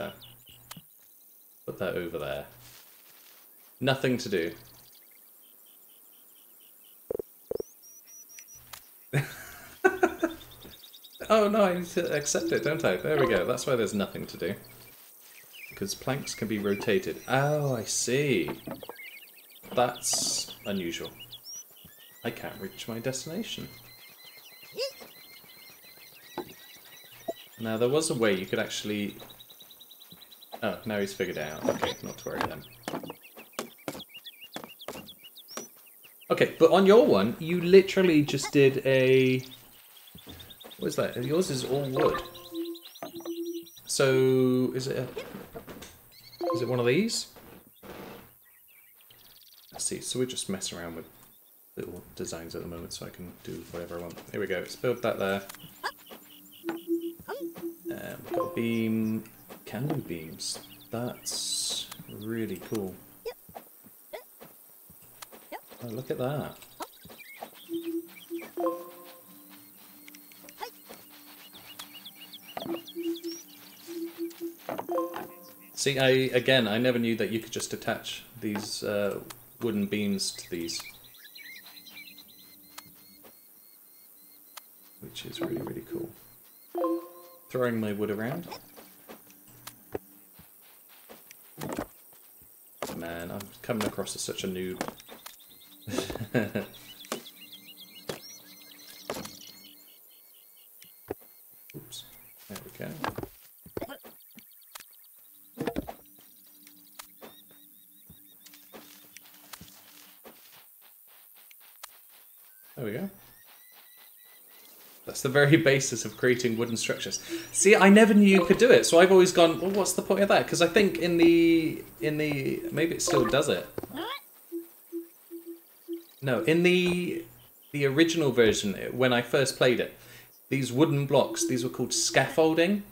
put that over there. Nothing to do. Oh no, I need to accept it, don't I? There we go, that's why there's nothing to do. Because planks can be rotated. Oh, I see. That's unusual. I can't reach my destination. Now, there was a way you could actually... Oh, now he's figured it out. Okay, not to worry then. Okay, but on your one, you literally just did a... What is that? Yours is all wood. So, is it one of these? Let's see, so we just mess around with little designs at the moment so I can do whatever I want. Here we go, let's build that there. We've got a beam, can do beams. That's really cool. Oh, look at that. See, I never knew that you could just attach these wooden beams to these. Which is really, really cool. Throwing my wood around. Man, I'm coming across as such a noob. Oops. There we go. There we go. That's the very basis of creating wooden structures. See, I never knew you could do it, so I've always gone, well, what's the point of that? Because I think in the maybe it still does it. No, in the original version, when I first played it, these wooden blocks, these were called scaffolding.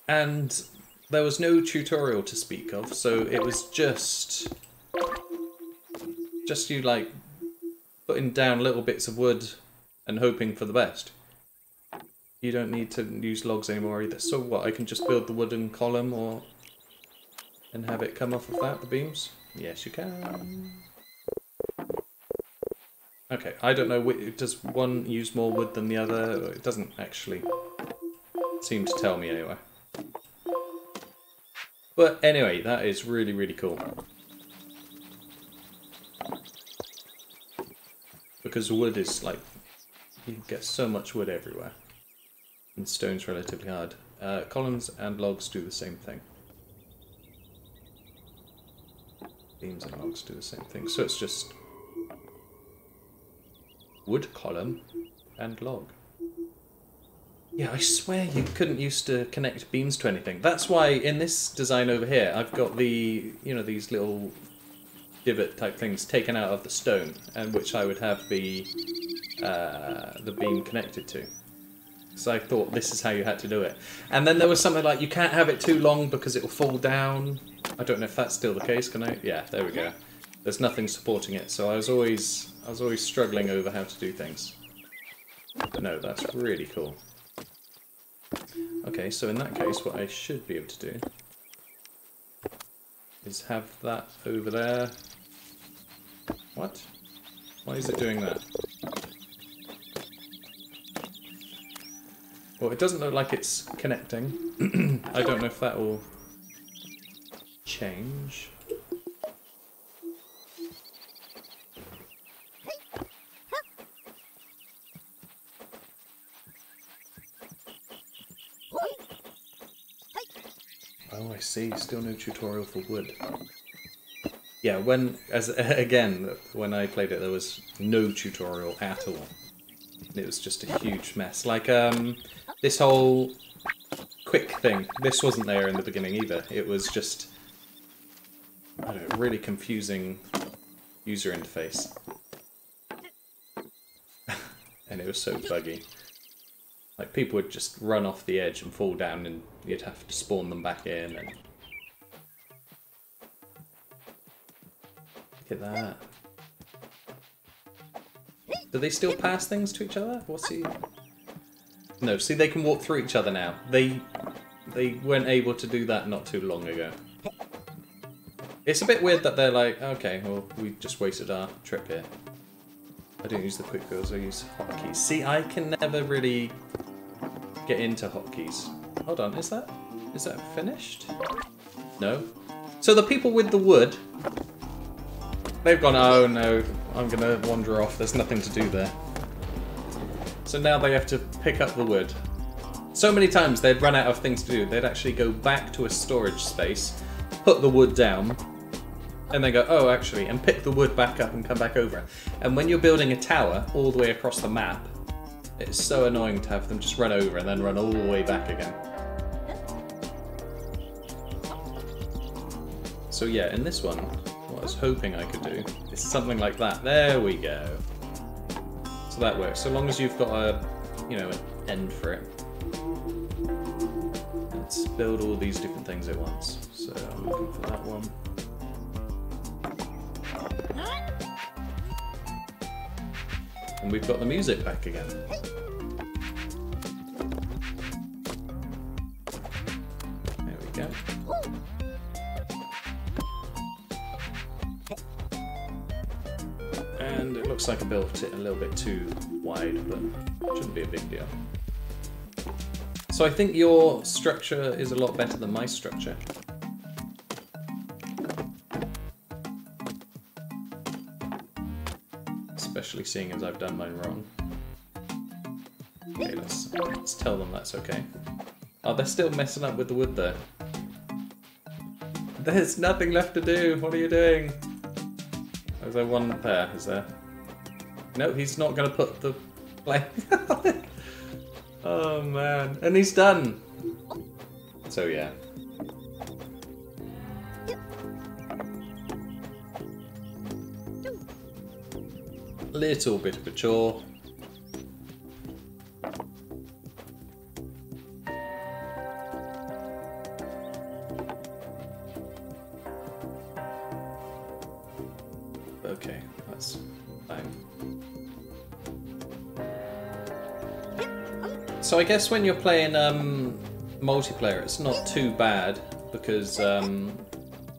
And there was no tutorial to speak of, so it was just you like putting down little bits of wood and hoping for the best. You don't need to use logs anymore either. So what, I can just build the wooden column and have it come off of that, the beams? Yes, you can. Okay, I don't know, does one use more wood than the other? It doesn't actually seem to tell me anyway. But anyway, that is really, really cool. Because wood is like, you can get so much wood everywhere. And stone's relatively hard. Columns and logs do the same thing. Beams and logs do the same thing. So it's just wood column and log. Yeah, I swear you couldn't used to connect beams to anything. That's why in this design over here, I've got the, you know, these little divot type things taken out of the stone, and which I would have the beam connected to. So I thought this is how you had to do it. And then there was something like, you can't have it too long because it will fall down. I don't know if that's still the case, can I? Yeah, there we go. There's nothing supporting it, so I was always struggling over how to do things. But no, that's really cool. Okay, so in that case, what I should be able to do is have that over there. What? Why is it doing that? Well, it doesn't look like it's connecting. I don't know if that will change. Oh, I see. Still no tutorial for wood. Yeah, when I played it, there was no tutorial at all. It was just a huge mess. Like, this whole quick thing, this wasn't there in the beginning either. It was just, I don't know, really confusing user interface. And it was so buggy. Like, people would just run off the edge and fall down, and you'd have to spawn them back in. And look at that. Do they still pass things to each other? What's he? No, see, they can walk through each other now. They weren't able to do that not too long ago. It's a bit weird that they're like, okay, well, we just wasted our trip here. I don't use the quick builds, I use hotkeys. See, I can never really get into hotkeys. Hold on, is that finished? No. So the people with the wood, they've gone, oh no, I'm gonna wander off, there's nothing to do there. So now they have to pick up the wood. So many times they'd run out of things to do, they'd actually go back to a storage space, put the wood down, and then go, oh actually, and pick the wood back up and come back over. And when you're building a tower all the way across the map, it's so annoying to have them just run over and then run all the way back again. So yeah, in this one, what I was hoping I could do is something like that. There we go. So that works, so long as you've got a, you know, an end for it. Let's build all these different things at once. So I'm looking for that one. And we've got the music back again. There we looks like I built it a little bit too wide, but it shouldn't be a big deal. So I think your structure is a lot better than my structure. Especially seeing as I've done mine wrong. Okay, let's tell them that's okay. Oh, they're still messing up with the wood there. There's nothing left to do. What are you doing? Is there one there? Is there? No, he's not going to put the plank. Oh man, and he's done. So yeah. Little bit of a chore. Okay, that's fine. So I guess when you're playing multiplayer, it's not too bad because I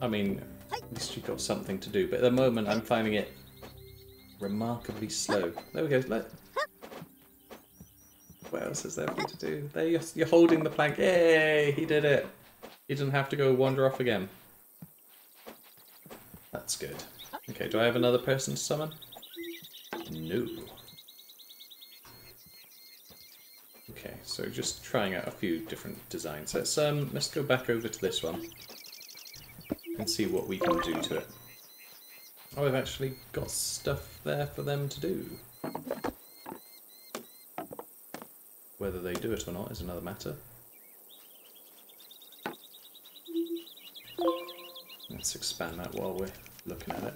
mean, at least you've got something to do. But at the moment, I'm finding it remarkably slow. There we go. What else is there for you to do? There, you're holding the plank. Yay! He did it. He didn't have to go wander off again. That's good. Okay, do I have another person to summon? No. Okay, so just trying out a few different designs. Let's go back over to this one and see what we can do to it. Oh, I've actually got stuff there for them to do. Whether they do it or not is another matter. Let's expand that while we're looking at it.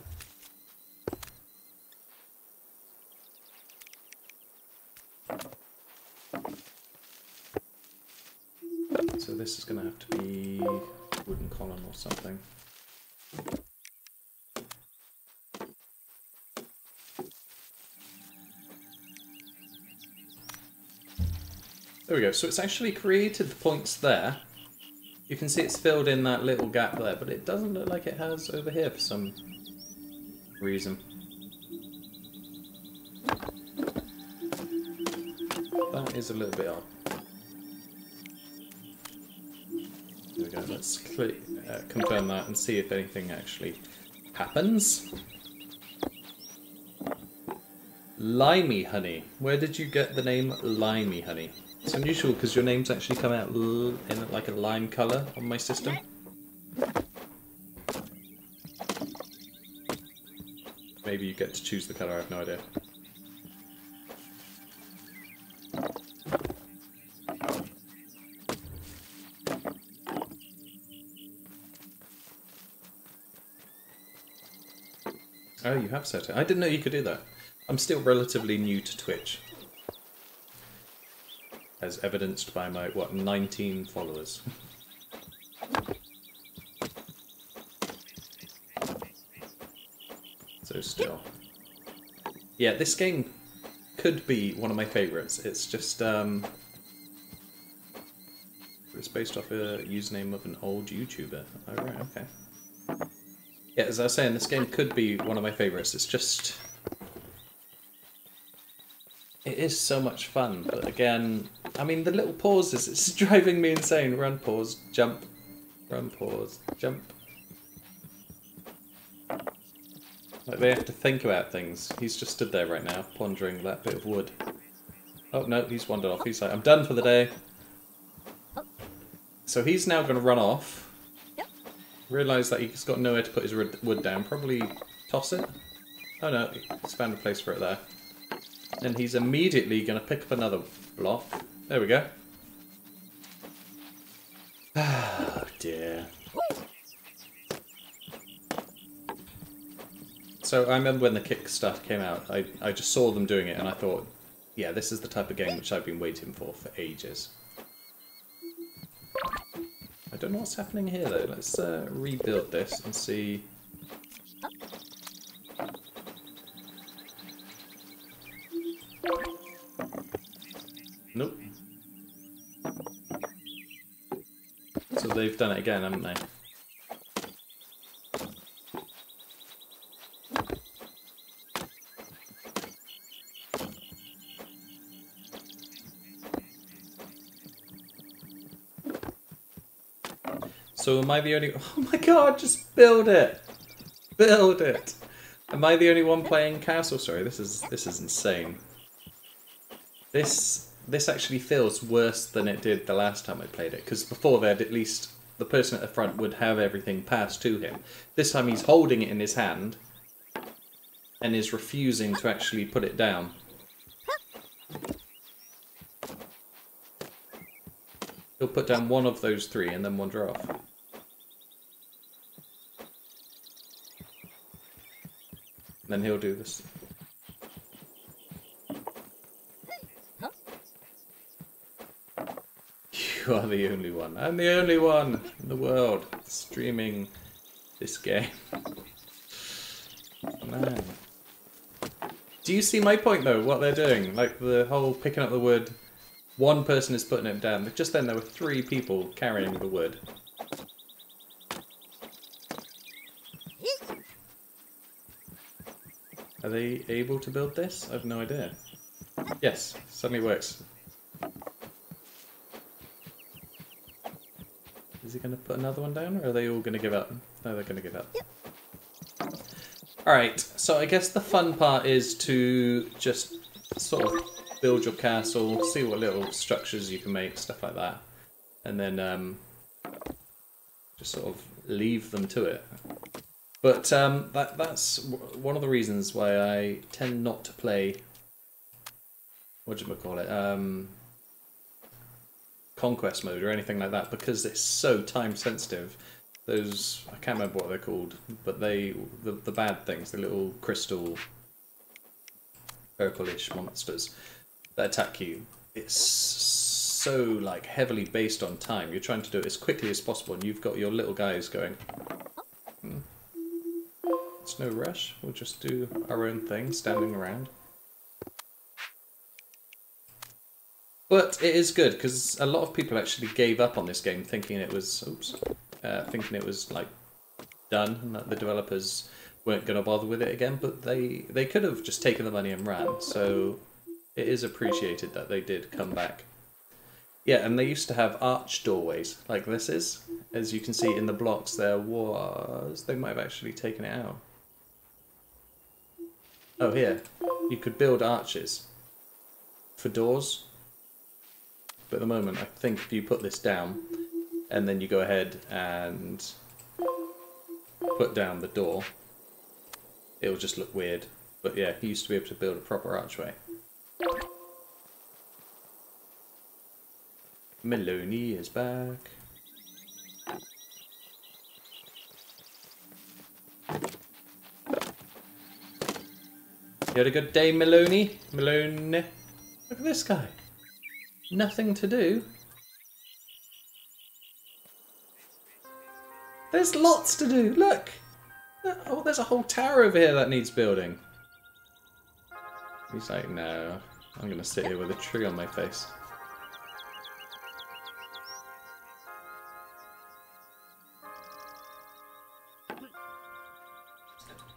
So this is going to have to be wooden column or something. There we go. So it's actually created the points there. You can see it's filled in that little gap there, but it doesn't look like it has over here for some reason. That is a little bit odd. There we go. Let's confirm that and see if anything actually happens. Limey Honey. Where did you get the name Limey Honey? It's unusual because your names actually come out in like a lime colour on my system. Maybe you get to choose the colour, I have no idea. Oh, you have set it. I didn't know you could do that. I'm still relatively new to Twitch. As evidenced by my, what, 19 followers. So still. Yeah, this game could be one of my favourites. It's just, it's based off a username of an old YouTuber. Oh, right, okay. Yeah, as I was saying, this game could be one of my favourites. It's just... It is so much fun, but again, I mean, the little pauses, it's driving me insane. Run, pause, jump. Run, pause, jump. Like, they have to think about things. He's just stood there right now, pondering that bit of wood. Oh, no, he's wandered off. He's like, I'm done for the day. So he's now going to run off. Realise that he's got nowhere to put his wood down. Probably toss it. Oh, no, he's found a place for it there. And he's immediately going to pick up another block. There we go. Oh dear. So I remember when the Kickstarter came out, I just saw them doing it and I thought, yeah, this is the type of game which I've been waiting for ages. I don't know what's happening here though. Let's rebuild this and see... Nope. So they've done it again, haven't they? So am I the only... Oh my god, just build it! Build it! Am I the only one playing Castle? Sorry, this is insane. This actually feels worse than it did the last time I played it, because before that, at least the person at the front would have everything passed to him. This time he's holding it in his hand and is refusing to actually put it down. He'll put down one of those three and then wander off. Then he'll do this. You are the only one. I'm the only one in the world streaming this game. Man. Do you see my point though, what they're doing? Like the whole picking up the wood, one person is putting it down. Just then there were 3 people carrying the wood. Are they able to build this? I have no idea. Yes, suddenly works. Is he going to put another one down, or are they all going to give up? No, they're going to give up. Alright, so I guess the fun part is to just sort of build your castle, see what little structures you can make, stuff like that. And then just sort of leave them to it. But that's one of the reasons why I tend not to play, whatchamacallit, Conquest mode or anything like that, because it's so time sensitive. Those, I can't remember what they're called, but the bad things, the little crystal purplish monsters that attack you, it's so like heavily based on time. You're trying to do it as quickly as possible, and you've got your little guys going, it's no rush, we'll just do our own thing, standing around. But it is good, because a lot of people actually gave up on this game thinking it was, thinking it was like done, and that the developers weren't going to bother with it again, but they could have just taken the money and ran, so it is appreciated that they did come back. Yeah, and they used to have arch doorways, like this is. As you can see in the blocks there was... They might have actually taken it out. Oh, here. You could build arches for doors. But at the moment, I think if you put this down, and then you go ahead and put down the door, it'll just look weird. But yeah, he used to be able to build a proper archway. Maloney is back. You had a good day, Maloney? Maloney? Look at this guy. Nothing to do. There's lots to do. Look. Oh, there's a whole tower over here that needs building. He's like, no, I'm going to sit here with a tree on my face.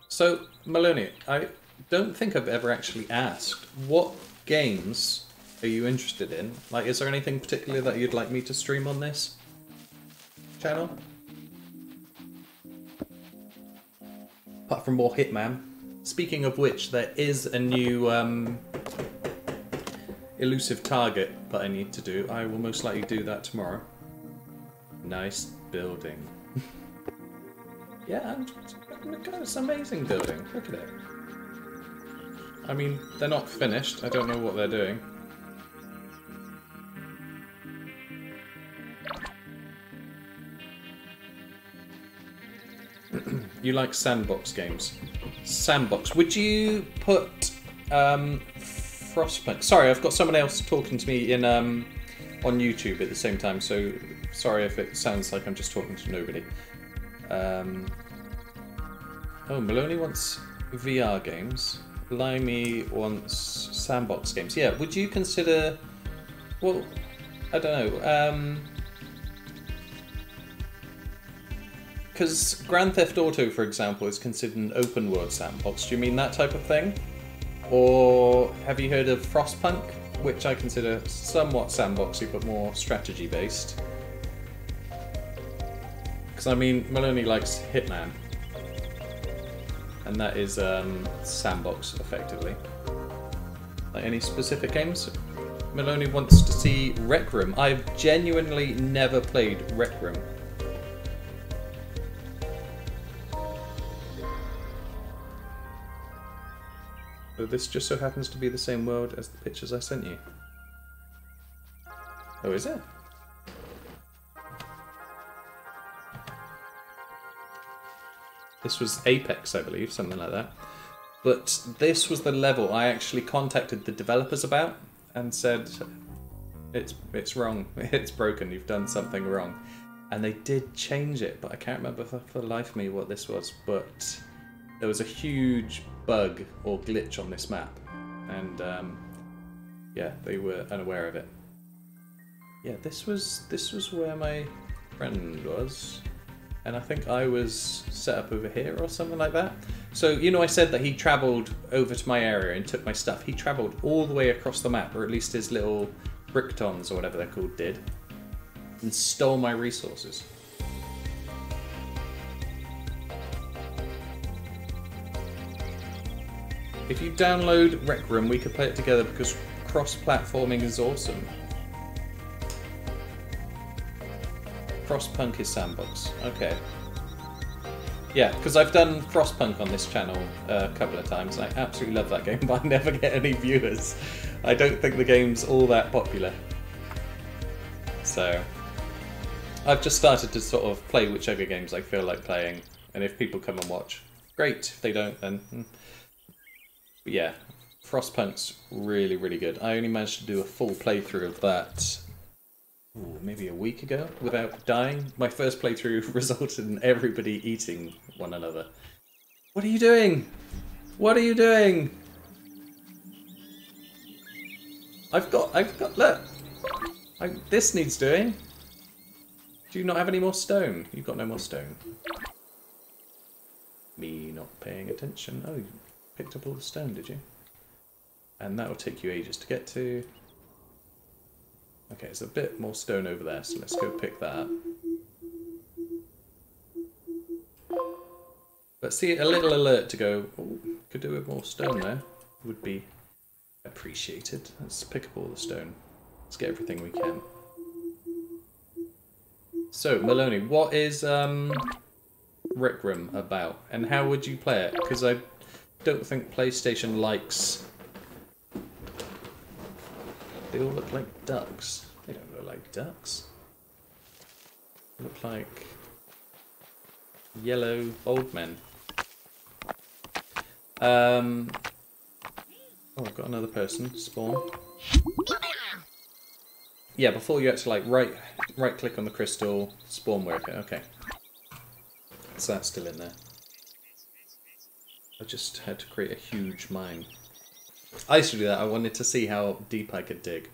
So, Maloney, I don't think I've ever actually asked, what games are you interested in? Like, is there anything particular that you'd like me to stream on this channel? Apart from more Hitman. Speaking of which, there is a new elusive target that I need to do. I will most likely do that tomorrow. Nice building. Yeah, it's an amazing building. Look at it. I mean, they're not finished. I don't know what they're doing. You like sandbox games. Sandbox. Would you put Frostpunk? Sorry, I've got someone else talking to me in on YouTube at the same time, so sorry if it sounds like I'm just talking to nobody. Oh, Maloney wants VR games. Blimey wants sandbox games. Yeah, would you consider... Well, I don't know. Because Grand Theft Auto, for example, is considered an open world sandbox. Do you mean that type of thing? Or have you heard of Frostpunk, which I consider somewhat sandboxy but more strategy based? Because I mean, Maloney likes Hitman. And that is sandbox, effectively. Like any specific games? Maloney wants to see Rec Room. I've genuinely never played Rec Room. So this just so happens to be the same world as the pictures I sent you. Oh, is it? This was Apex, I believe, something like that. But this was the level I actually contacted the developers about and said, it's wrong, it's broken, you've done something wrong. And they did change it, but I can't remember for the life of me what this was. But there was a huge bug or glitch on this map. And yeah, they were unaware of it. Yeah, this was where my friend was. And I think I was set up over here or something like that. So, you know, I said that he travelled over to my area and took my stuff. He travelled all the way across the map, or at least his little bricktons or whatever they're called did, and stole my resources. If you download Rec Room, we could play it together because cross-platforming is awesome. Frostpunk is sandbox. Okay. Yeah, because I've done Frostpunk on this channel a couple of times. I absolutely love that game, but I never get any viewers. I don't think the game's all that popular. So, I've just started to sort of play whichever games I feel like playing, and if people come and watch, great. If they don't, then... But yeah, Frostpunk's really, really good. I only managed to do a full playthrough of that maybe a week ago without dying. My first playthrough resulted in everybody eating one another. What are you doing? What are you doing? I've got, look. This needs doing. Do you not have any more stone? You've got no more stone. Me not paying attention. Oh, you picked up all the stone, did you? And that will take you ages to get to. Okay, there's a bit more stone over there, so let's go pick that up. But see, a little alert to go, oh, could do with more stone there, would be appreciated. Let's pick up all the stone. Let's get everything we can. So, Maloney, what is Rec Room about, and how would you play it? Because I don't think PlayStation likes... They all look like ducks. They don't look like ducks. They look like yellow old men. Oh, I've got another person. Spawn. Yeah, before you actually like right click on the crystal, spawn worker. Okay. So that's still in there. I just had to create a huge mine. I used to do that. I wanted to see how deep I could dig.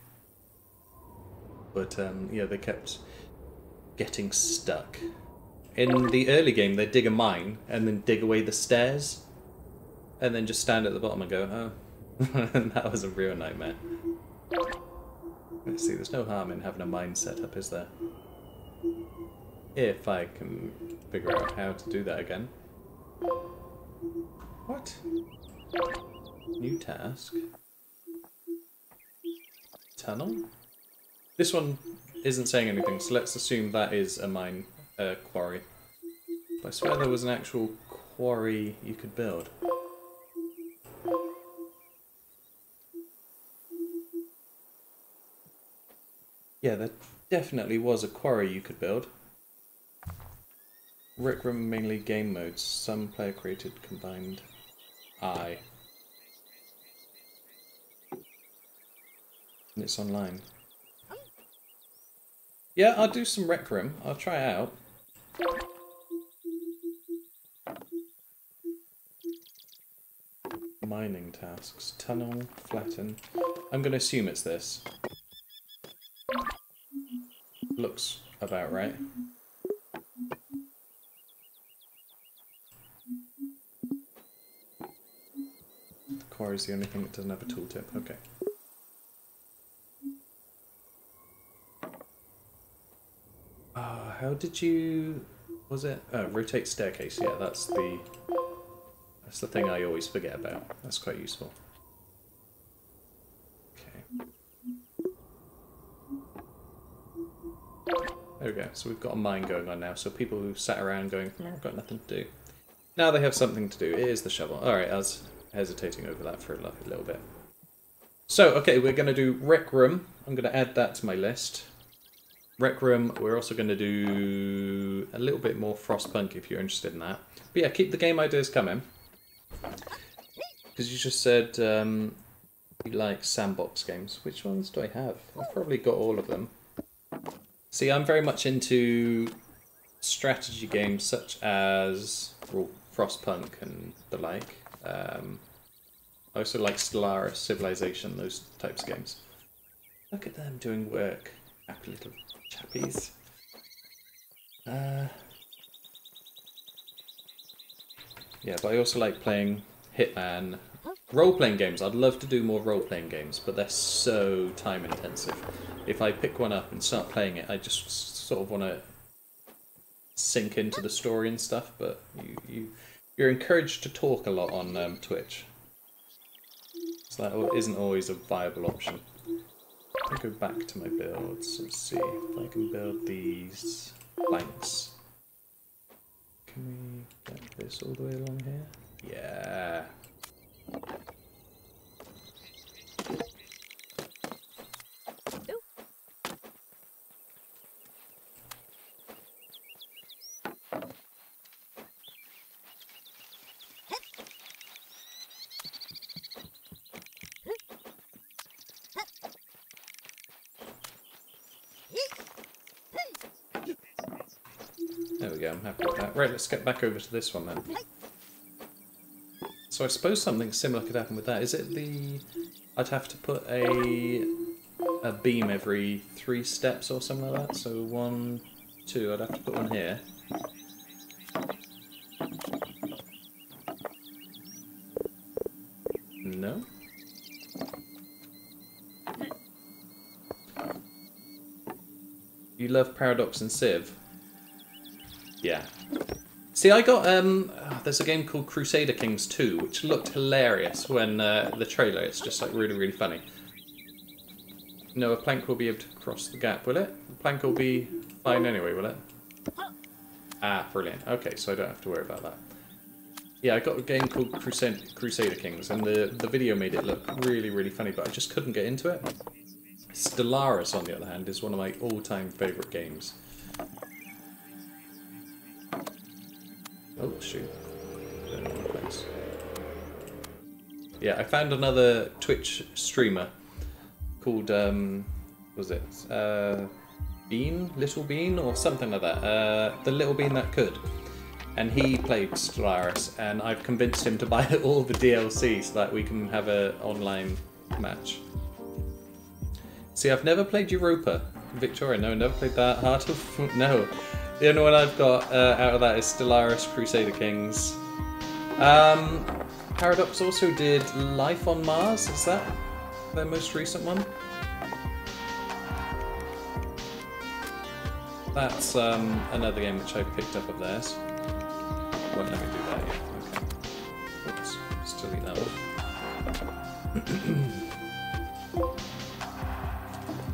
But, yeah, they kept getting stuck. In the early game, they'd dig a mine and then dig away the stairs. And then just stand at the bottom and go, oh. And that was a real nightmare. Let's see, there's no harm in having a mine set up, is there? If I can figure out how to do that again. What? New task. Tunnel? This one isn't saying anything, so let's assume that is a mine quarry. But I swear there was an actual quarry you could build. Yeah, there definitely was a quarry you could build. Rec Room mainly game modes. Some player created combined. And it's online. Yeah, I'll do some Rec Room. I'll try it out. Mining tasks. Tunnel, flatten. I'm going to assume it's this. Looks about right. The quarry's the only thing that doesn't have a tooltip. Okay. How did you... Was it? Oh, rotate staircase. Yeah, that's the thing I always forget about. That's quite useful. Okay. There we go. So we've got a mine going on now. So people who sat around going, I've got nothing to do. Now they have something to do. It is the shovel. Alright, I was hesitating over that for a little bit. So, okay, we're going to do Rec Room. I'm going to add that to my list. Rec Room, we're also going to do a little bit more Frostpunk if you're interested in that. But yeah, keep the game ideas coming. Because you just said you like sandbox games. Which ones do I have? I've probably got all of them. See, I'm very much into strategy games such as Frostpunk and the like. I also like Stellaris, Civilization, those types of games. Look at them doing work. Happy little chappies. Yeah, but I also like playing Hitman. Role-playing games. I'd love to do more role-playing games, but they're so time-intensive. If I pick one up and start playing it, I just sort of want to sink into the story and stuff, but you're encouraged to talk a lot on Twitch. So that isn't always a viable option. I'll go back to my builds. Let's see if I can build these planks. Can we get this all the way along here? Yeah. There we go, I'm happy with that. Right, let's get back over to this one then. So I suppose something similar could happen with that. Is it the... I'd have to put a beam every 3 steps or something like that? So 1, 2, I'd have to put one here. No? You love Paradox and Civ? Yeah. See, I got, there's a game called Crusader Kings 2, which looked hilarious when, the trailer, it's just like really, really funny. No, a plank will be able to cross the gap, will it? The plank will be fine anyway, will it? Ah, brilliant. Okay, so I don't have to worry about that. Yeah, I got a game called Crusader Kings, and the video made it look really, really funny, but I just couldn't get into it. Stellaris, on the other hand, is one of my all-time favourite games. Oh, shoot. Yeah, I found another Twitch streamer called, what was it? Bean? Little Bean? Or something like that. The Little Bean That Could. And he played Stellaris, and I've convinced him to buy all the DLC so that we can have an online match. See, I've never played Europa. Victoria, no, never played that. Heart of... no. The only one I've got out of that is Stellaris, Crusader Kings. Paradox also did Life on Mars, is that their most recent one? That's another game which I picked up of theirs. Won't let me do that yet. Okay. Oops, still delete that one.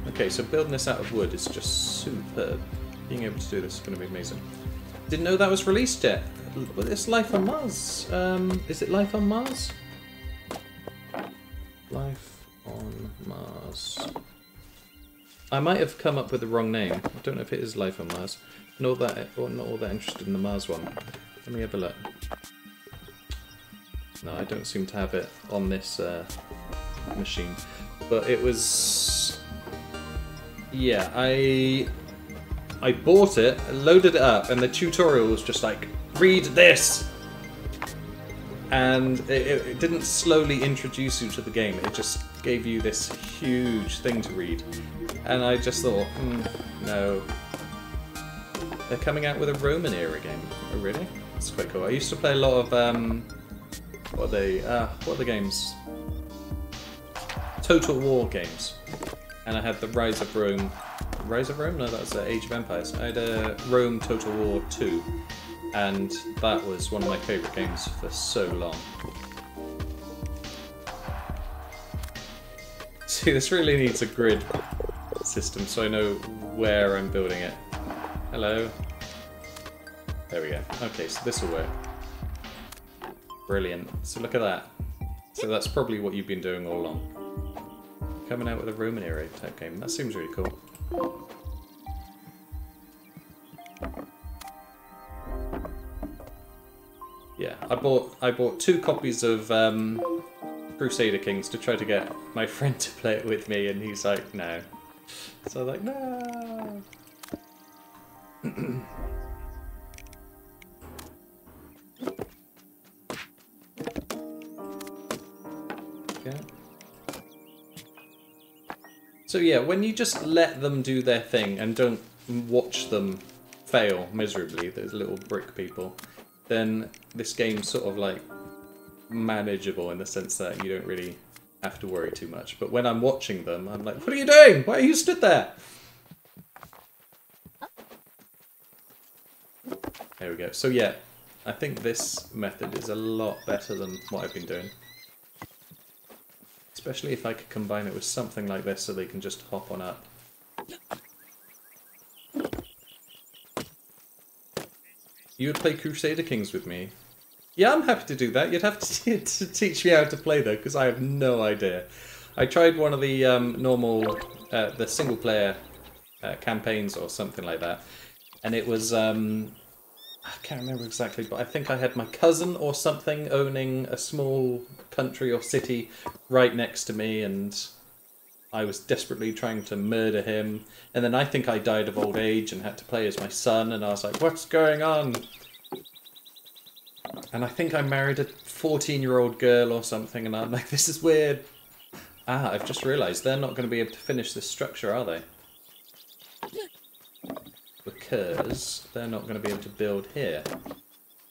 Okay, so building this out of wood is just superb. Being able to do this is going to be amazing. Didn't know that was released yet. It's Life on Mars. Is it Life on Mars? Life on Mars. I might have come up with the wrong name. I don't know if it is Life on Mars. Not all that interested in the Mars one. Let me have a look. No, I don't seem to have it on this machine. But it was... yeah, I bought it, loaded it up, and the tutorial was just like, read this! And it didn't slowly introduce you to the game, it just gave you this huge thing to read. And I just thought, no. They're coming out with a Roman era game. Oh really? That's quite cool. I used to play a lot of, what are the games? Total War games. and I had the Rise of Rome. Rise of Rome? No, that was Age of Empires. I had a Rome Total War 2, and that was one of my favourite games for so long. See, this really needs a grid system so I know where I'm building it. Hello. There we go. Okay, so this will work. Brilliant. So look at that. So that's probably what you've been doing all along. Coming out with a Roman era type game. That seems really cool. Yeah, I bought 2 copies of Crusader Kings to try to get my friend to play it with me, and he's like, no. So I was like, no. Okay. So yeah, when you just let them do their thing and don't watch them fail miserably, those little brick people, then this game's sort of like manageable in the sense that you don't really have to worry too much. But when I'm watching them, I'm like, what are you doing? Why are you stood there? There we go. So yeah, I think this method is a lot better than what I've been doing. Especially if I could combine it with something like this so they can just hop on up. You would play Crusader Kings with me? Yeah, I'm happy to do that. You'd have to teach me how to play though, because I have no idea. I tried one of the normal, the single player campaigns or something like that, and it was, I can't remember exactly, but I think I had my cousin or something owning a small country or city right next to me, and I was desperately trying to murder him. And then I think I died of old age and had to play as my son, and I was like, what's going on? And I think I married a 14-year-old girl or something, and I'm like, this is weird. Ah, I've just realised they're not going to be able to finish this structure, are they? Because they're not going to be able to build here.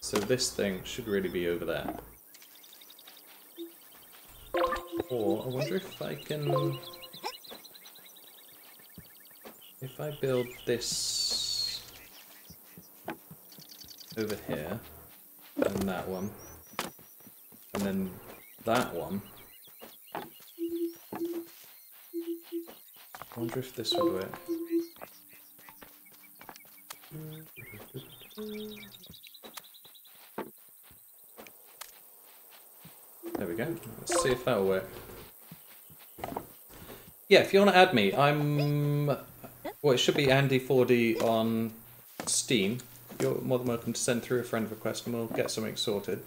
So this thing should really be over there. Or, I wonder if I can... If I build this over here, and that one, and then that one, I wonder if this would work. There we go. Let's see if that'll work. Yeah, if you want to add me, I'm... Well, it should be Andy4D on Steam. You're more than welcome to send through a friend request and we'll get something sorted.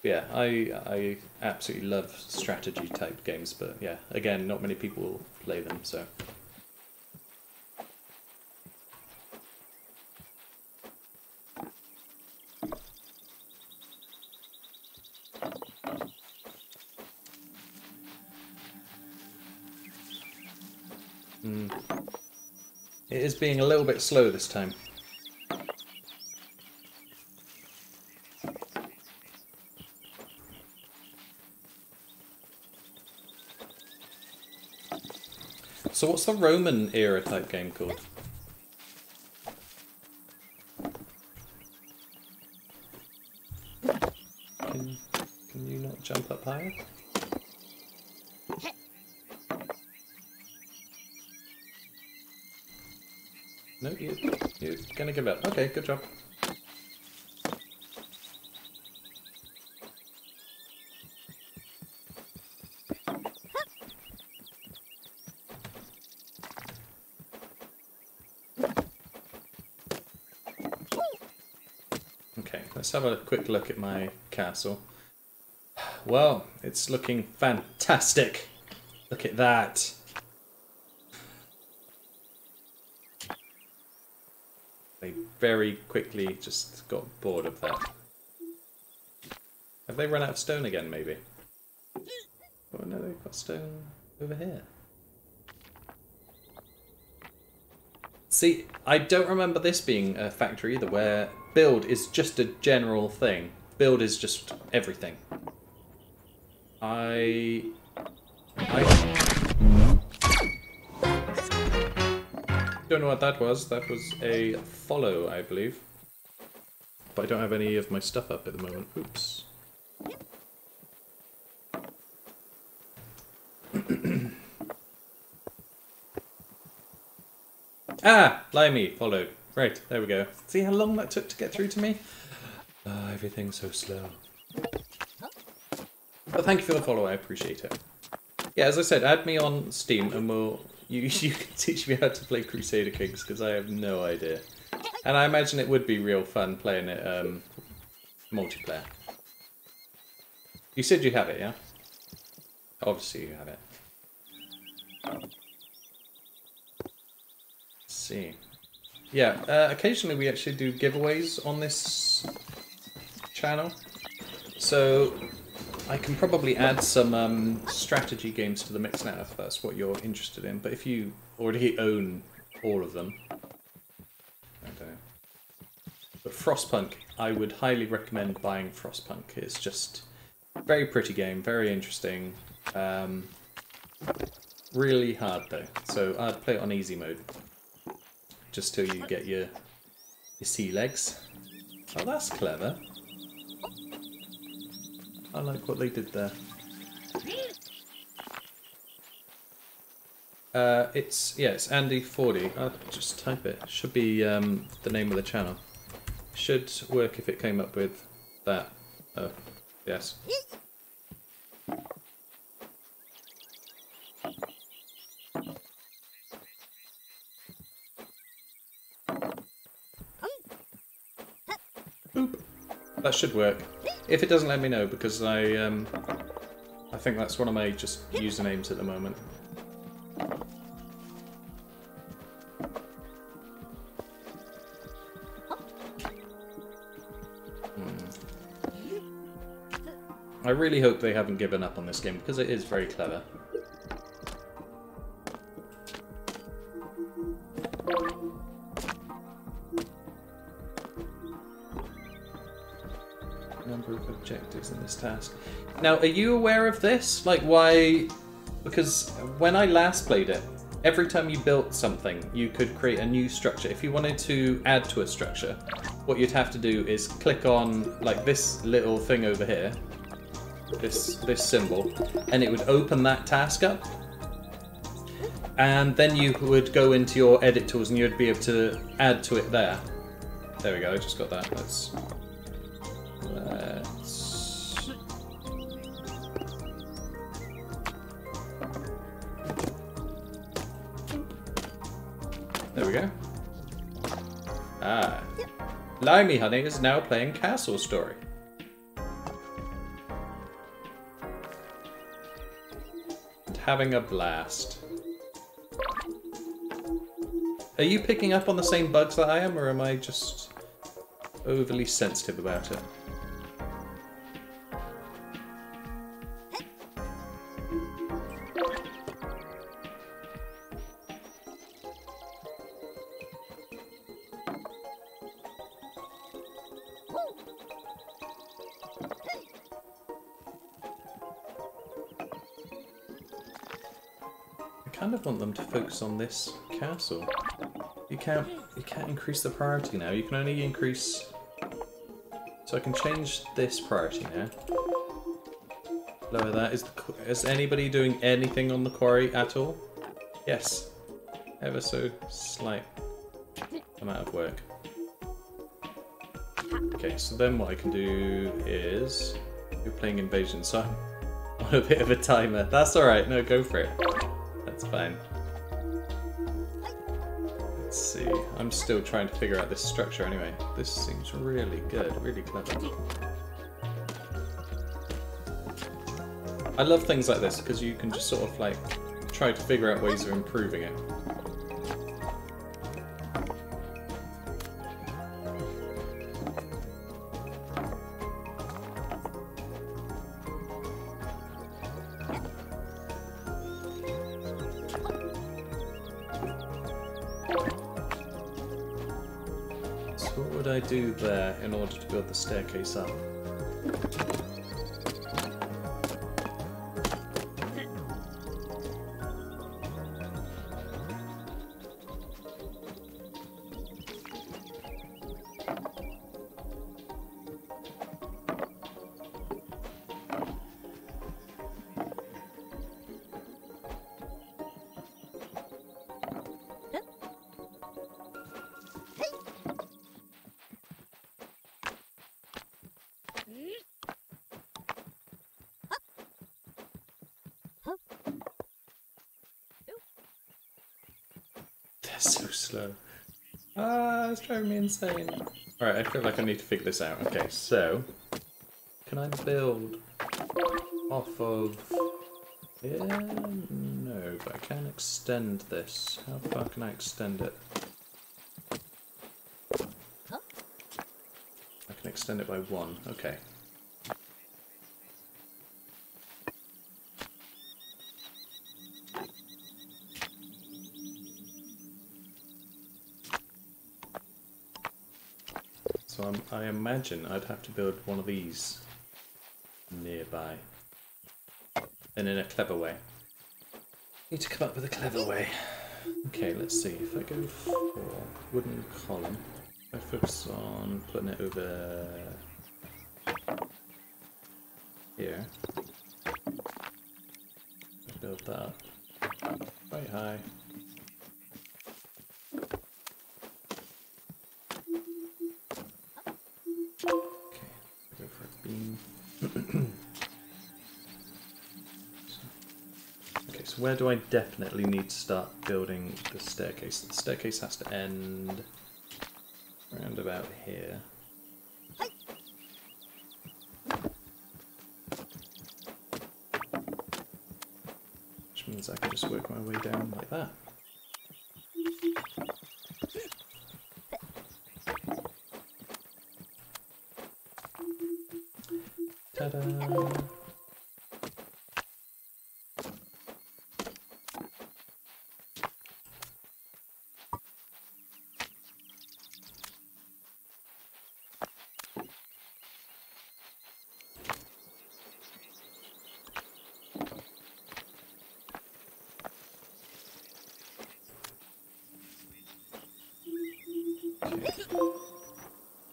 Yeah, I absolutely love strategy type games, but yeah, again, not many people play them, so... It is being a little bit slow this time. So what's the Roman era type game called? Can you not jump up higher? No, you're gonna give up. Okay, good job. Okay, let's have a quick look at my castle. Well, it's looking fantastic. Look at that. They very quickly just got bored of that. Have they run out of stone again, maybe? Oh no, they've got stone over here. See, I don't remember this being a factory either, where build is just a general thing. Build is just everything. I don't know what that was. That was a follow, I believe. But I don't have any of my stuff up at the moment. Oops. Ah! Limey followed. Right, there we go. See how long that took to get through to me? Everything's so slow. But thank you for the follow, I appreciate it. Yeah, as I said, add me on Steam and you can teach me how to play Crusader Kings, because I have no idea. And I imagine it would be real fun playing it multiplayer. You said you have it, yeah? Obviously you have it. Let's see. Yeah, occasionally we actually do giveaways on this channel. So I can probably add some strategy games to the mix now if that's what you're interested in. But if you already own all of them, I don't know. But Frostpunk, I would highly recommend buying Frostpunk. It's just a very pretty game, very interesting. Really hard though, so I'd play it on easy mode. Just till you get your sea legs. Oh, that's clever. I like what they did there. It's Andy40. I'll just type it. Should be the name of the channel. Should work if it came up with that. Oh, yes. Boop. That should work. If it doesn't, let me know, because I think that's one of my just usernames at the moment. I really hope they haven't given up on this game, because it is very clever. Number of objectives in this task. Now, are you aware of this? Like, why? Because when I last played it, every time you built something, you could create a new structure. If you wanted to add to a structure, what you'd have to do is click on, like, this little thing over here, this symbol, and it would open that task up. And then you would go into your edit tools and you'd be able to add to it there. There we go, I just got that. There we go. Ah. Limey Honey is now playing Castle Story. And having a blast. Are you picking up on the same bugs that I am, or am I just overly sensitive about it? I kind of want them to focus on this castle. You can't increase the priority now. You can only increase. So I can change this priority now. Lower that. Is anybody doing anything on the quarry at all? Yes. Ever so slight amount of work. Okay, so then what I can do is you're playing Invasion, so I'm on a bit of a timer. That's alright, no, go for it. That's fine. Let's see. I'm still trying to figure out this structure anyway. This seems really good, really clever. I love things like this because you can just sort of like try to figure out ways of improving it. What would I do there in order to build the staircase up? So slow. Ah, it's driving me insane. Alright, I feel like I need to figure this out. Okay, so... Can I build off of... Yeah, no, but I can extend this. How far can I extend it? I can extend it by 1. Okay. So I imagine I'd have to build one of these nearby. And in a clever way. Need to come up with a clever way. Okay, let's see. If I go for wooden column, I focus on putting it over here. Build that quite high. Okay, go for a beam. Okay, so where do I definitely need to start building the staircase? The staircase has to end around about here. Which means I can just work my way down like that. Ta-da!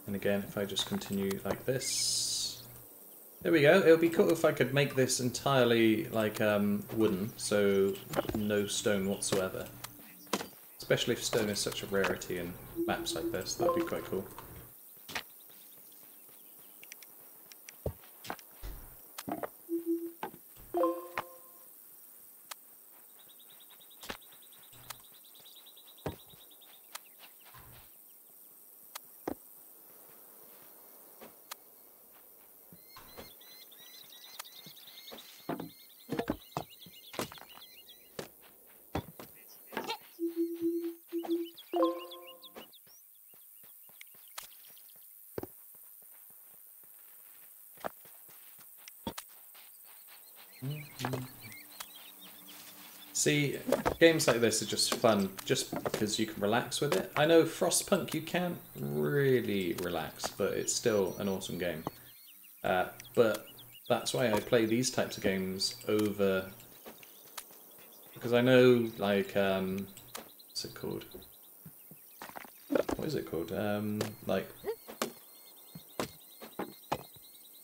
And again, if I just continue like this, there we go. It would be cool if I could make this entirely like wooden, so no stone whatsoever. Especially if stone is such a rarity in maps like this, that would be quite cool. See, games like this are just fun just because you can relax with it. I know Frostpunk you can't really relax, but it's still an awesome game. But that's why I play these types of games over... Because I know, like, what's it called? What is it called? Like...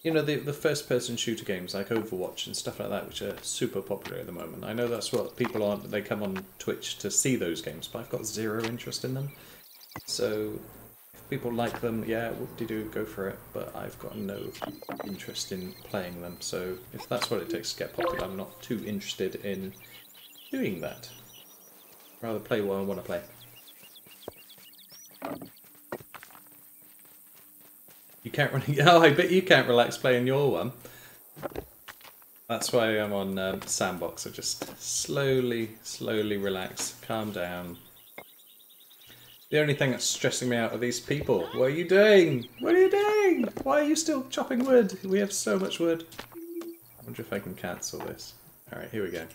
You know, the first-person shooter games like Overwatch and stuff like that, which are super popular at the moment. I know that's what people are. They come on Twitch to see those games, but I've got zero interest in them. So, if people like them, yeah, whoop-de-doo, go for it. But I've got no interest in playing them. So, if that's what it takes to get popular, I'm not too interested in doing that. I'd rather play what I want to play. You can't really... Oh, I bet you can't relax playing your one. That's why I'm on Sandbox. I just slowly relax, calm down. The only thing that's stressing me out are these people. What are you doing? What are you doing? Why are you still chopping wood? We have so much wood. I wonder if I can cancel this. Alright, here we go.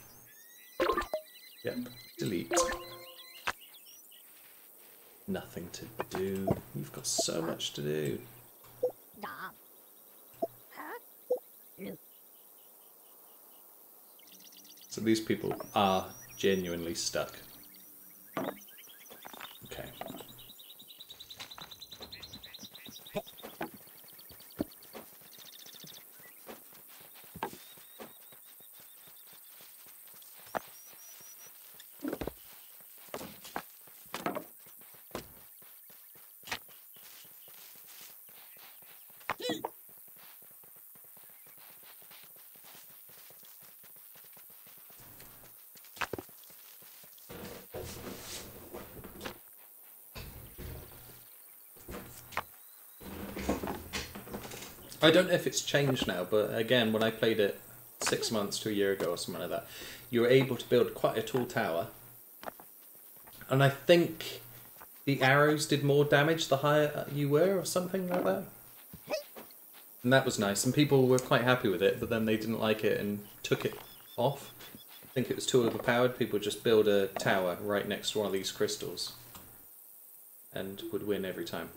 Yep, delete. Nothing to do. You've got so much to do. So these people are genuinely stuck. Okay. I don't know if it's changed now, but again, when I played it 6 months to a year ago or something like that, you were able to build quite a tall tower. And I think the arrows did more damage the higher you were, or something like that. And that was nice, and people were quite happy with it, but then they didn't like it and took it off. I think it was too overpowered. People just build a tower right next to one of these crystals and would win every time.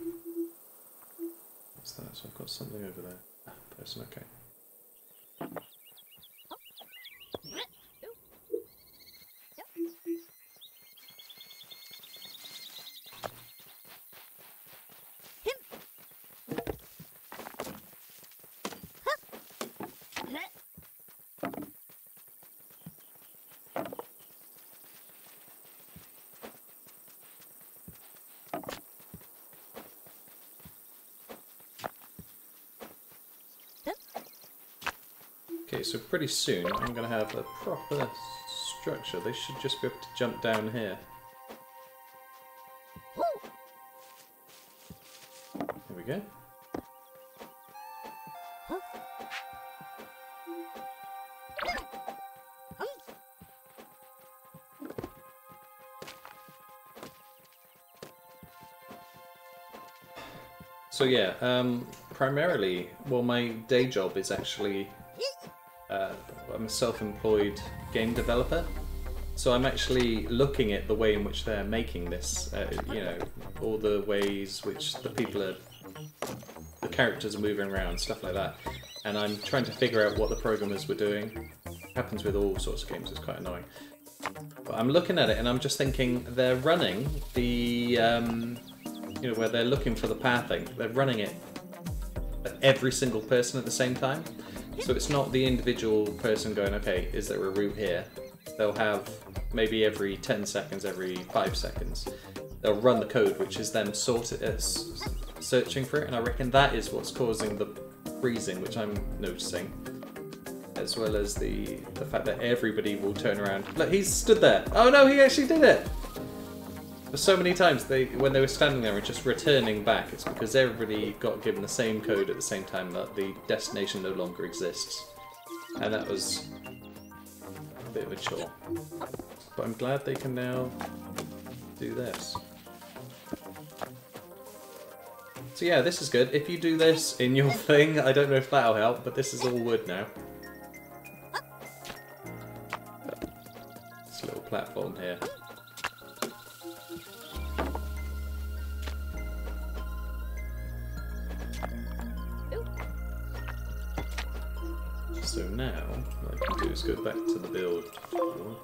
What's that? So I've got something over there. Ah, person, okay. Okay, so pretty soon I'm going to have a proper structure. They should just be able to jump down here. There we go. So yeah, primarily, well, my day job is actually I'm a self-employed game developer, so I'm actually looking at the way in which they're making this, you know, all the ways which the characters are moving around, stuff like that, and I'm trying to figure out what the programmers were doing. It happens with all sorts of games, it's quite annoying. But I'm looking at it and I'm just thinking, they're running the, you know, where they're looking for the pathing, they're running it at every single person at the same time. So it's not the individual person going, okay, is there a route here? They'll have maybe every 10 seconds, every 5 seconds, they'll run the code, which is them searching for it, and I reckon that is what's causing the freezing, which I'm noticing, as well as the fact that everybody will turn around. Look, he's stood there. Oh no, he actually did it! So many times when they were standing there and just returning back, it's because everybody got given the same code at the same time that the destination no longer exists. And that was a bit of a chore. But I'm glad they can now do this. So yeah, this is good. If you do this in your thing, I don't know if that'll help, but this is all wood now. This little platform here. So now, what I can do is go back to the build tool,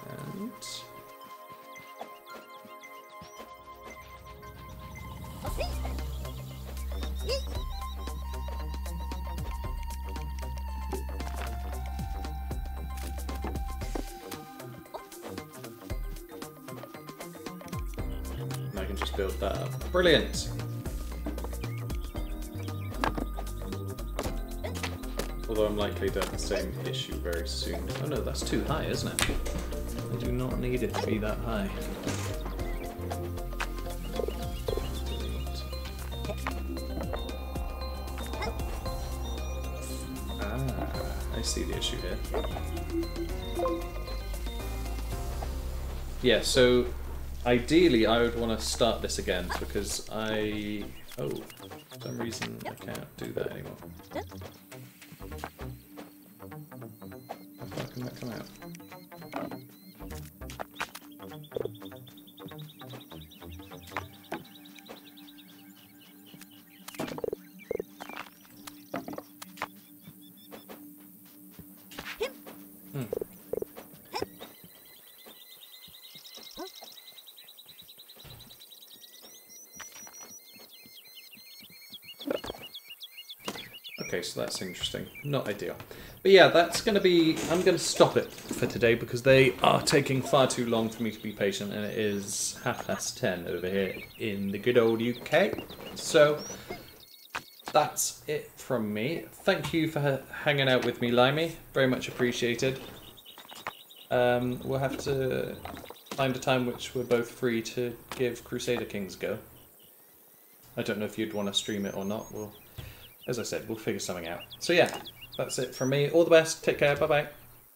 and I can just build that up. Brilliant! Although I'm likely to have the same issue very soon. Oh no, that's too high, isn't it? I do not need it to be that high. Ah, I see the issue here. Yeah, so ideally I would want to start this again because oh, for some reason I can't do that anymore. How can that come out? Okay, so that's interesting. Not ideal. But yeah, that's going to be... I'm going to stop it for today because they are taking far too long for me to be patient, and it is 10:30 over here in the good old UK. So that's it from me. Thank you for hanging out with me, Limey. Very much appreciated. We'll have to find a time which we're both free to give Crusader Kings a go. I don't know if you'd want to stream it or not. Well, as I said, we'll figure something out. So yeah, that's it from me. All the best. Take care. Bye-bye.